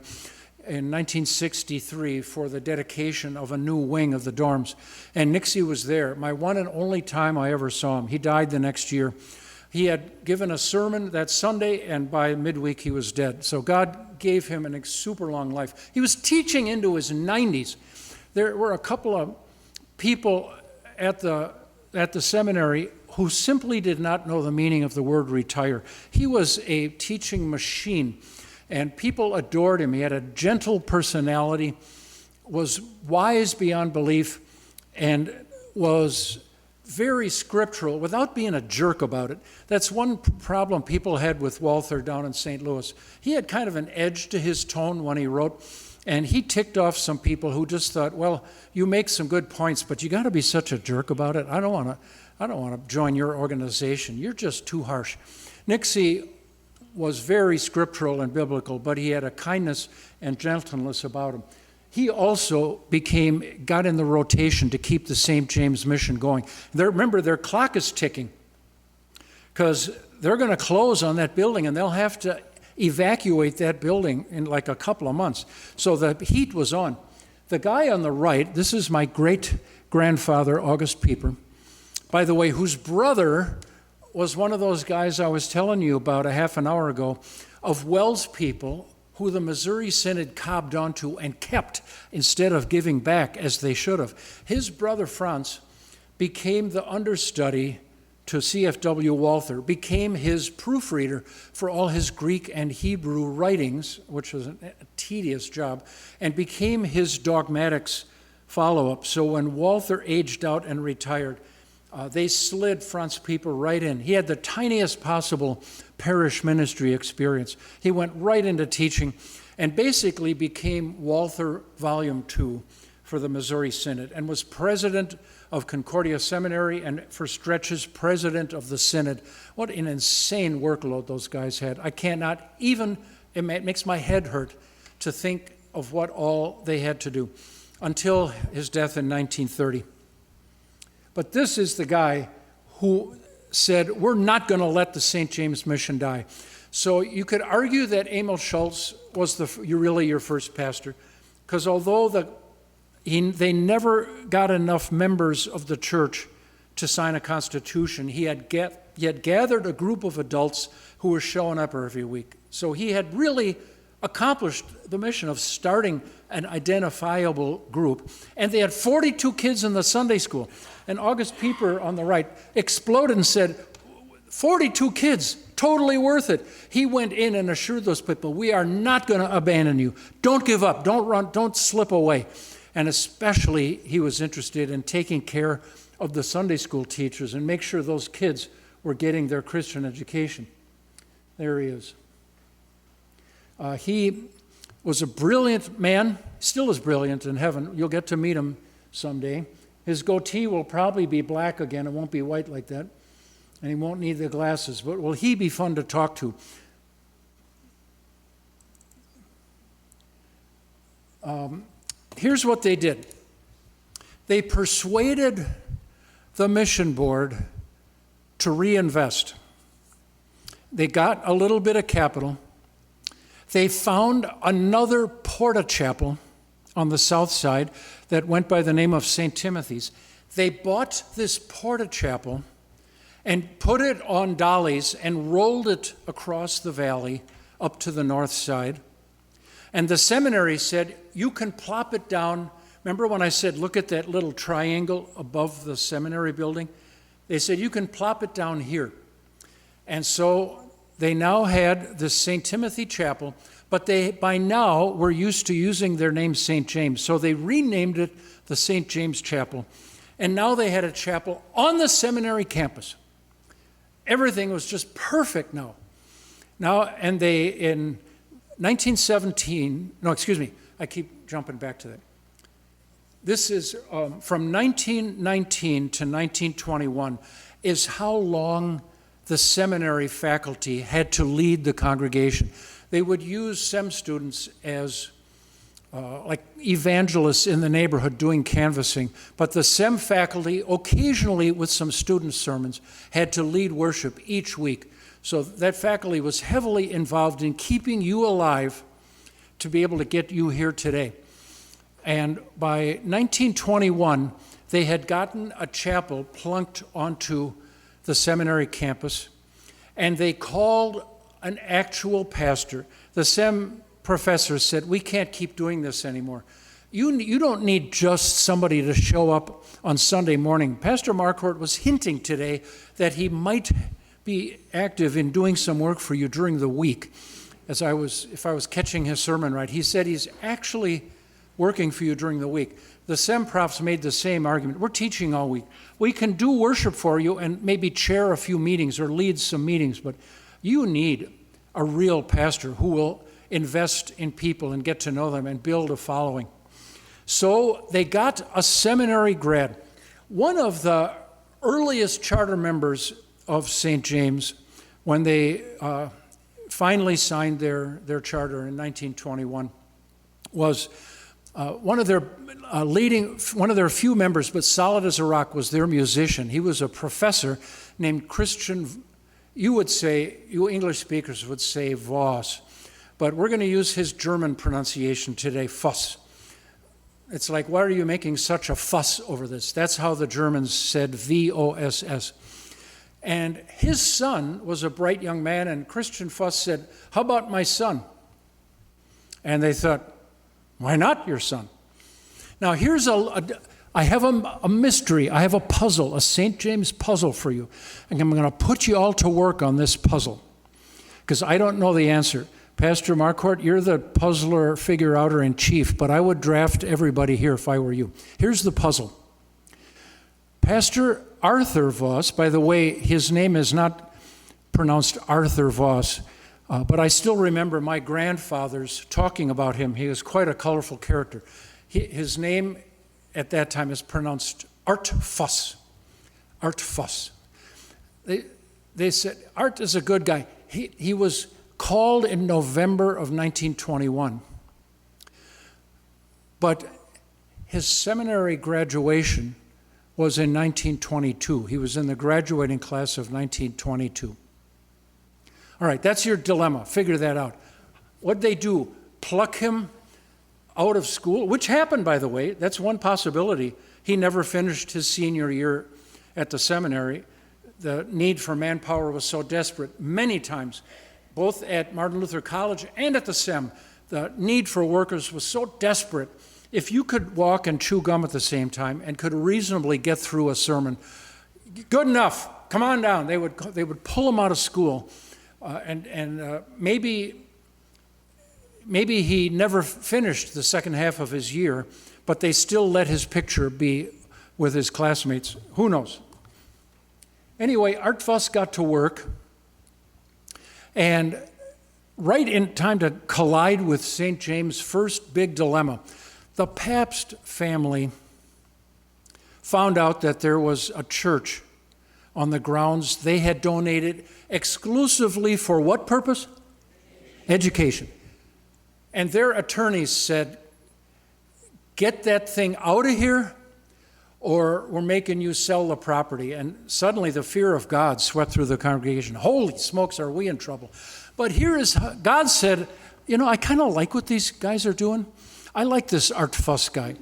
in 1963 for the dedication of a new wing of the dorms. And Nixie was there, my one and only time I ever saw him. He died the next year. He had given a sermon that Sunday, and by midweek he was dead. So God gave him a super long life. He was teaching into his 90s. There were a couple of people at the seminary who simply did not know the meaning of the word retire. He was a teaching machine, and people adored him. He had a gentle personality, was wise beyond belief, and was very scriptural without being a jerk about it. That's one problem people had with Walther down in St. Louis. He had kind of an edge to his tone when he wrote, and he ticked off some people who just thought, well, you make some good points, but you got to be such a jerk about it. I don't want to join your organization. You're just too harsh. Nixie was very scriptural and biblical, but he had a kindness and gentleness about him. He also got in the rotation to keep the St. James mission going. Remember, their clock is ticking because they're going to close on that building, and they'll have to evacuate that building in like a couple of months. So the heat was on. The guy on the right, this is my great-grandfather, August Pieper, by the way, whose brother was one of those guys I was telling you about a half an hour ago, of Wells people who the Missouri Synod cobbed onto and kept instead of giving back as they should have. His brother Franz became the understudy to C.F.W. Walther, became his proofreader for all his Greek and Hebrew writings, which was a tedious job, and became his dogmatics follow-up. So when Walther aged out and retired, they slid Franz Pieper right in. He had the tiniest possible parish ministry experience. He went right into teaching and basically became Walther Volume 2 for the Missouri Synod and was president of Concordia Seminary and for stretches president of the Synod. What an insane workload those guys had. I cannot even, it makes my head hurt to think of what all they had to do until his death in 1930. But this is the guy who said, we're not going to let the St. James Mission die. So you could argue that Emil Schultz was really your first pastor, because although they never got enough members of the church to sign a constitution, he had gathered a group of adults who were showing up every week. So he had really accomplished the mission of starting an identifiable group. And they had 42 kids in the Sunday school. And August Pieper on the right exploded and said, 42 kids, totally worth it. He went in and assured those people, we are not going to abandon you. Don't give up. Don't run. Don't slip away. And especially he was interested in taking care of the Sunday school teachers and make sure those kids were getting their Christian education. There he is. He was a brilliant man, still is brilliant in heaven. You'll get to meet him someday. His goatee will probably be black again. It won't be white like that. And he won't need the glasses. But will he be fun to talk to? Here's what they did. They persuaded the mission board to reinvest. They got a little bit of capital. They found another porta chapel on the south side that went by the name of St. Timothy's. They bought this porta chapel and put it on dollies and rolled it across the valley up to the north side. And the seminary said, you can plop it down. Remember when I said, look at that little triangle above the seminary building? They said, you can plop it down here. And so they now had the St. Timothy Chapel, but they by now were used to using their name St. James. So they renamed it the St. James Chapel. And now they had a chapel on the seminary campus. Everything was just perfect now. And they, in 1917, I keep jumping back to that. This is from 1919 to 1921 is how long the seminary faculty had to lead the congregation. They would use SEM students as like evangelists in the neighborhood doing canvassing, but the SEM faculty, occasionally with some student sermons, had to lead worship each week. So that faculty was heavily involved in keeping you alive to be able to get you here today. And by 1921, they had gotten a chapel plunked onto the seminary campus, and they called an actual pastor. The SEM professor said, we can't keep doing this anymore. You don't need just somebody to show up on Sunday morning. Pastor Marquardt was hinting today that he might be active in doing some work for you during the week. If I was catching his sermon right, he said he's actually working for you during the week. The SEM profs made the same argument. We're teaching all week. We can do worship for you and maybe chair a few meetings or lead some meetings, but you need a real pastor who will invest in people and get to know them and build a following. So they got a seminary grad. One of the earliest charter members of St. James, when they finally signed their charter in 1921, was one of their few members, but solid as a rock, was their musician. He was a professor named Christian. You English speakers would say Voss, but we're going to use his German pronunciation today, Voss. It's like, why are you making such a fuss over this? That's how the Germans said Voss. And his son was a bright young man, and Christian Voss said, how about my son? And they thought, why not your son? Now here's I have a mystery, I have a puzzle, a St. James puzzle for you. And I'm going to put you all to work on this puzzle, because I don't know the answer. Pastor Marquardt, you're the puzzler, figure-outer in chief, but I would draft everybody here if I were you. Here's the puzzle. Pastor Arthur Voss, by the way, his name is not pronounced Arthur Voss, but I still remember my grandfathers talking about him. He was quite a colorful character. His name at that time is pronounced Art Voss. Art Voss. They said, Art is a good guy. He was called in November of 1921. But his seminary graduation was in 1922. He was in the graduating class of 1922. All right, that's your dilemma. Figure that out. What'd they do? Pluck him out of school? Which happened, by the way. That's one possibility. He never finished his senior year at the seminary. The need for manpower was so desperate. Many times, both at Martin Luther College and at the SEM, the need for workers was so desperate. If you could walk and chew gum at the same time and could reasonably get through a sermon, good enough, come on down. They would pull him out of school, and maybe he never finished the second half of his year, but they still let his picture be with his classmates. Who knows? Anyway, Art Voss got to work, and right in time to collide with St. James' first big dilemma. The Pabst family found out that there was a church on the grounds they had donated exclusively for what purpose? Education. And their attorneys said, get that thing out of here, or we're making you sell the property. And suddenly the fear of God swept through the congregation. Holy smokes, are we in trouble? But here is, God said, I kind of like what these guys are doing. I like this Art Voss guy.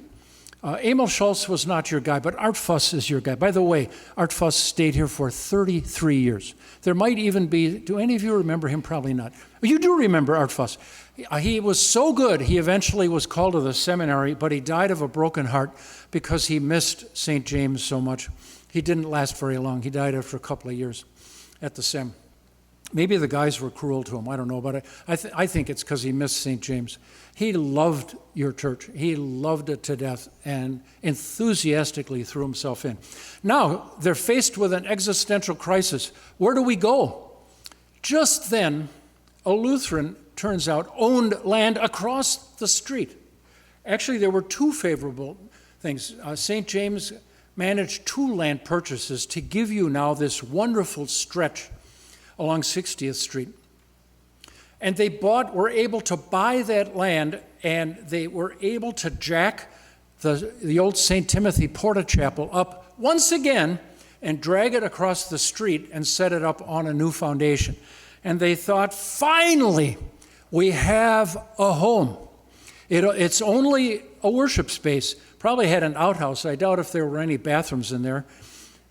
Emil Schultz was not your guy, but Art Voss is your guy. By the way, Art Voss stayed here for 33 years. There might even be, do any of you remember him? Probably not. You do remember Art Voss. He was so good, he eventually was called to the seminary, but he died of a broken heart because he missed St. James so much. He didn't last very long. He died after a couple of years at the SEM. Maybe the guys were cruel to him. I don't know, but I think it's because he missed St. James. He loved your church. He loved it to death and enthusiastically threw himself in. Now, they're faced with an existential crisis. Where do we go? Just then, a Lutheran, turns out, owned land across the street. Actually, there were two favorable things. St. James managed two land purchases to give you now this wonderful stretch along 60th Street. And they were able to buy that land, and they were able to jack the old St. Timothy Porta-Chapel up once again and drag it across the street and set it up on a new foundation. And they thought, finally, we have a home. It's only a worship space. Probably had an outhouse. I doubt if there were any bathrooms in there.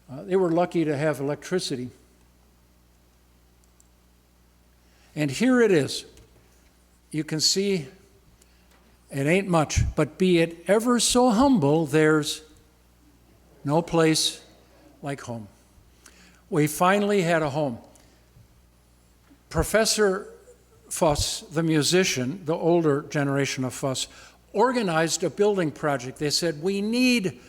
They were lucky to have electricity. And here it is. You can see It ain't much, but be it ever so humble, there's no place like home. We finally had a home. Professor Fuss, the musician, the older generation of Fuss, organized a building project. They said, we need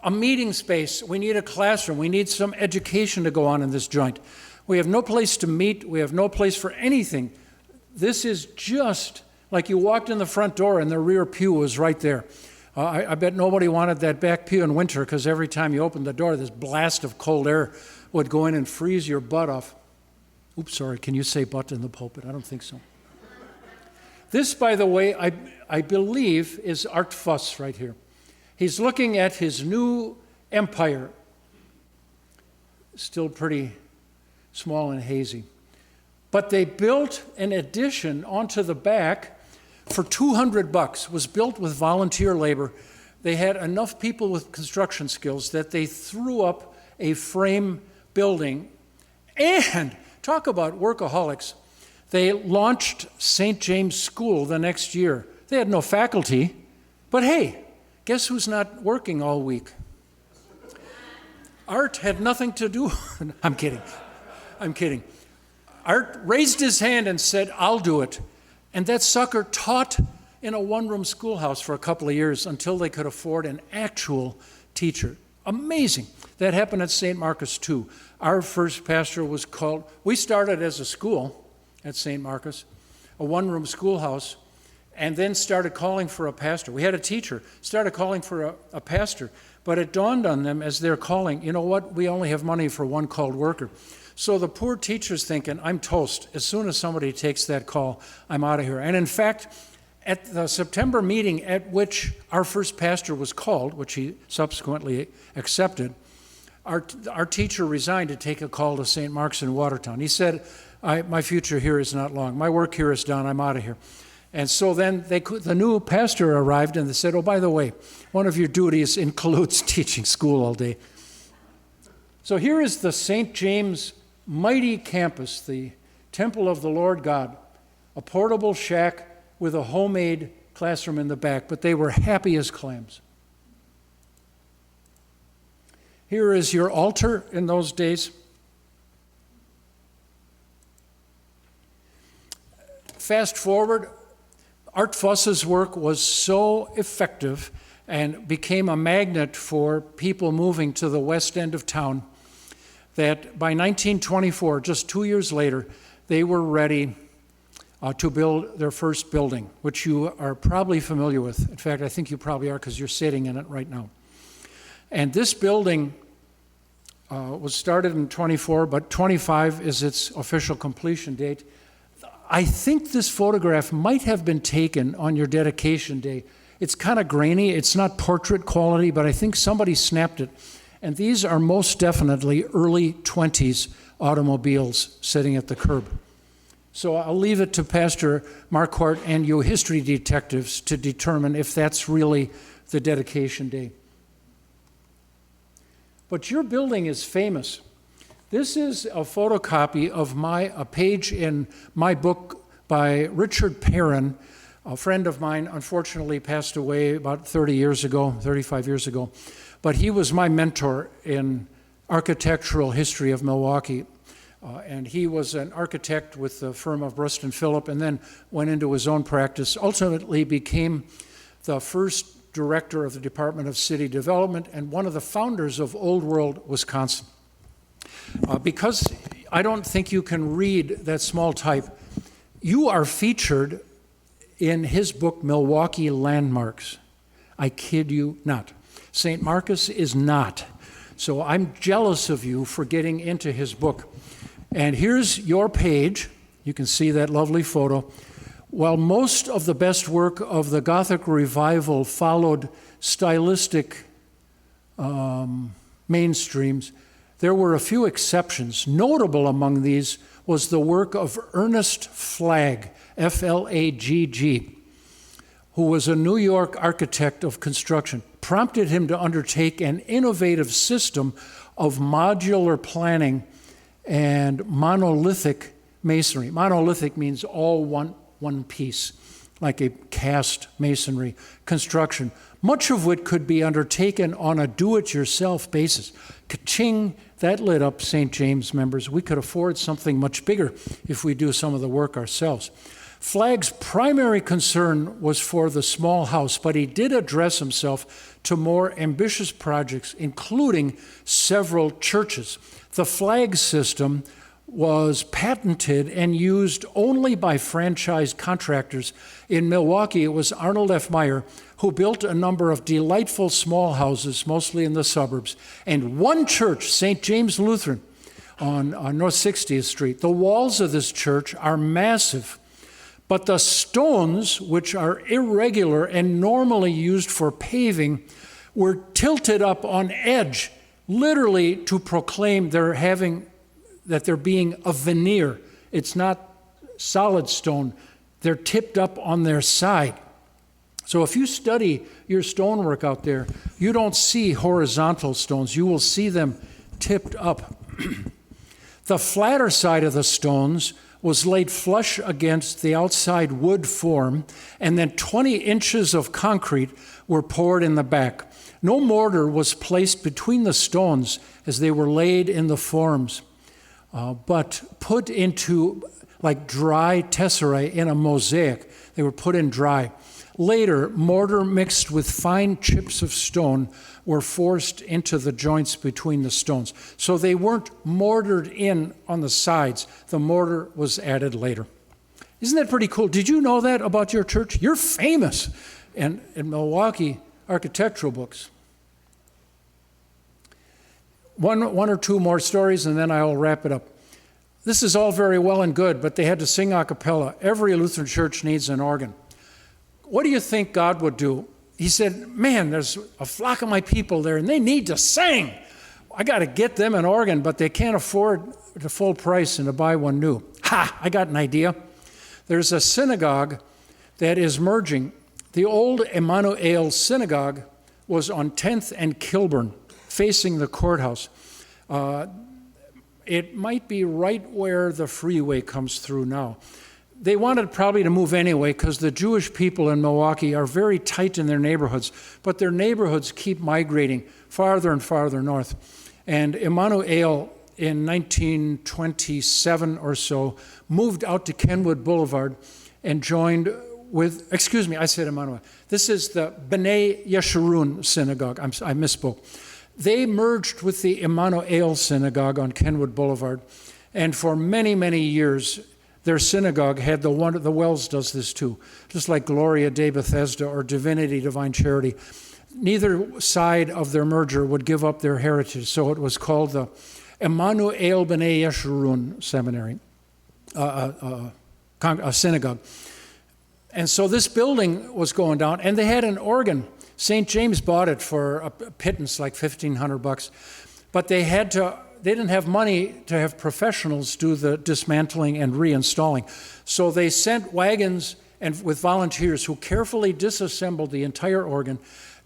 a meeting space, we need a classroom, we need some education to go on in this joint. We have no place to meet, we have no place for anything. This is just like you walked in the front door and the rear pew was right there. I bet nobody wanted that back pew in winter, because every time you opened the door, this blast of cold air would go in and freeze your butt off. Oops, sorry, can you say butt in the pulpit? I don't think so. This, by the way, I believe is Art Fuss right here. He's looking at his new empire. Still pretty small and hazy. But they built an addition onto the back for $200. Was built with volunteer labor. They had enough people with construction skills that they threw up a frame building. And talk about workaholics. They launched St. James School the next year. They had no faculty, but hey, guess who's not working all week? Art had nothing to do. I'm kidding. Art raised his hand and said, I'll do it. And that sucker taught in a one-room schoolhouse for a couple of years until they could afford an actual teacher. Amazing. That happened at St. Marcus too. Our first pastor was called, we started as a school at St. Marcus, a one-room schoolhouse, and then started calling for a pastor. We had a teacher, started calling for a pastor, but it dawned on them as they're calling, you know what, we only have money for one called worker. So the poor teacher's thinking, I'm toast. As soon as somebody takes that call, I'm out of here. And in fact, at the September meeting at which our first pastor was called, which he subsequently accepted, our teacher resigned to take a call to St. Mark's in Watertown. He said, my future here is not long. My work here is done. I'm out of here. And so then the new pastor arrived and they said, oh, by the way, one of your duties includes teaching school all day. So here is the St. James mighty campus, the temple of the Lord God, a portable shack with a homemade classroom in the back, but they were happy as clams. Here is your altar in those days. Fast forward, Art Fuss's work was so effective and became a magnet for people moving to the west end of town that by 1924, just 2 years later, they were ready to build their first building, which you are probably familiar with. In fact, I think you probably are because you're sitting in it right now. And this building was started in 24, but 25 is its official completion date. I think this photograph might have been taken on your dedication day. It's kind of grainy. It's not portrait quality, but I think somebody snapped it. And these are most definitely early 20s automobiles sitting at the curb. So I'll leave it to Pastor Marquardt and you history detectives to determine if that's really the dedication day. But your building is famous. This is a photocopy of a page in my book by Richard Perrin, a friend of mine, unfortunately passed away about 35 years ago. But he was my mentor in architectural history of Milwaukee. And he was an architect with the firm of Brust and Phillip and then went into his own practice, ultimately became the first director of the Department of City Development and one of the founders of Old World, Wisconsin. Because I don't think you can read that small type, you are featured in his book, Milwaukee Landmarks. I kid you not. St. Marcus is not. So I'm jealous of you for getting into his book. And here's your page. You can see that lovely photo. While most of the best work of the Gothic revival followed stylistic mainstreams, there were a few exceptions. Notable among these was the work of Ernest Flagg, F-L-A-G-G, who was a New York architect of construction. Prompted him to undertake an innovative system of modular planning and monolithic masonry. Monolithic means all one piece, like a cast masonry construction, much of which could be undertaken on a do-it-yourself basis. Ka-ching, that lit up St. James, members. We could afford something much bigger if we do some of the work ourselves. Flagg's primary concern was for the small house, but he did address himself to more ambitious projects, including several churches. The flag system was patented and used only by franchise contractors. In Milwaukee, it was Arnold F. Meyer who built a number of delightful small houses, mostly in the suburbs, and one church, St. James Lutheran, on North 60th Street. The walls of this church are massive, but the stones, which are irregular and normally used for paving, were tilted up on edge, literally to proclaim that they're being a veneer. It's not solid stone. They're tipped up on their side. So if you study your stonework out there, you don't see horizontal stones. You will see them tipped up. The flatter side of the stones was laid flush against the outside wood form, and then 20 inches of concrete were poured in the back. No mortar was placed between the stones as they were laid in the forms, but put into like dry tesserae in a mosaic. They were put in dry. Later, mortar mixed with fine chips of stone were forced into the joints between the stones. So they weren't mortared in on the sides. The mortar was added later. Isn't that pretty cool? Did you know that about your church? You're famous in Milwaukee architectural books. One or two more stories, and then I'll wrap it up. This is all very well and good, but they had to sing a cappella. Every Lutheran church needs an organ. What do you think God would do? He said, man, there's a flock of my people there, and they need to sing. I got to get them an organ, but they can't afford the full price and to buy one new. Ha! I got an idea. There's a synagogue that is merging. The old Emmanuel Synagogue was on 10th and Kilburn, facing the courthouse. It might be right where the freeway comes through now. They wanted probably to move anyway because the Jewish people in Milwaukee are very tight in their neighborhoods, but their neighborhoods keep migrating farther and farther north. And Emmanuel, in 1927 or so, moved out to Kenwood Boulevard and joined with, excuse me, I said Emmanuel. This is the B'nai Yeshurun Synagogue. I misspoke. They merged with the Emmanuel Synagogue on Kenwood Boulevard, and for many, many years, their synagogue had the Wells does this too, just like Gloria Dei Bethesda or Divinity Divine Charity. Neither side of their merger would give up their heritage, so it was called the Emmanuel B'nai Yeshurun Seminary, a synagogue. And so this building was going down, and they had an organ. St. James bought it for a pittance, like $1,500, but they didn't have money to have professionals do the dismantling and reinstalling. So they sent wagons and with volunteers who carefully disassembled the entire organ,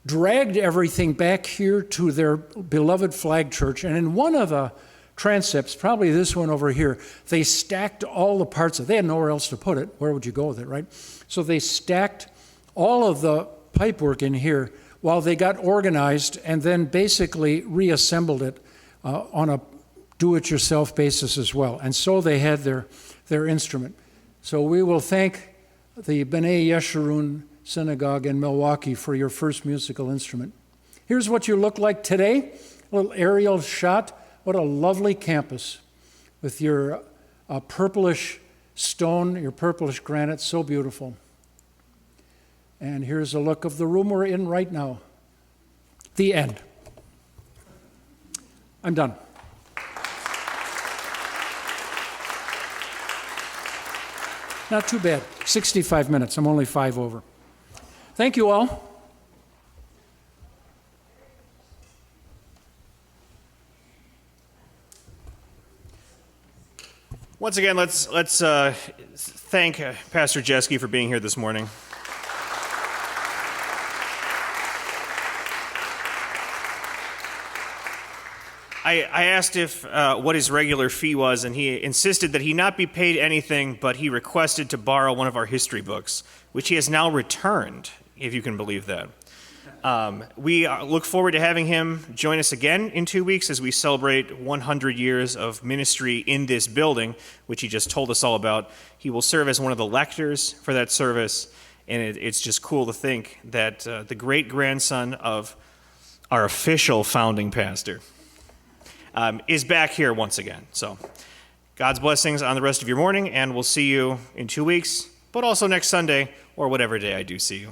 dragged everything back here to their beloved flag church, and in one of the transepts, probably this one over here, they stacked all the parts of it. They had nowhere else to put it. Where would you go with it, right? So they stacked all of the pipework in here while they got organized and then basically reassembled it on a do-it-yourself basis as well. And so they had their instrument. So we will thank the B'nai Yeshurun Synagogue in Milwaukee for your first musical instrument. Here's what you look like today, a little aerial shot. What a lovely campus with your purplish stone, your purplish granite, so beautiful. And here's a look of the room we're in right now. The end. I'm done. Not too bad. 65 minutes. I'm only 5 over. Thank you all. Once again, let's thank Pastor Jeske for being here this morning. I asked if what his regular fee was, and he insisted that he not be paid anything, but he requested to borrow one of our history books, which he has now returned, if you can believe that. We look forward to having him join us again in 2 weeks as we celebrate 100 years of ministry in this building, which he just told us all about. He will serve as one of the lectors for that service, and it's just cool to think that the great-grandson of our official founding pastor is back here once again. So God's blessings on the rest of your morning, and we'll see you in 2 weeks, but also next Sunday or whatever day I do see you.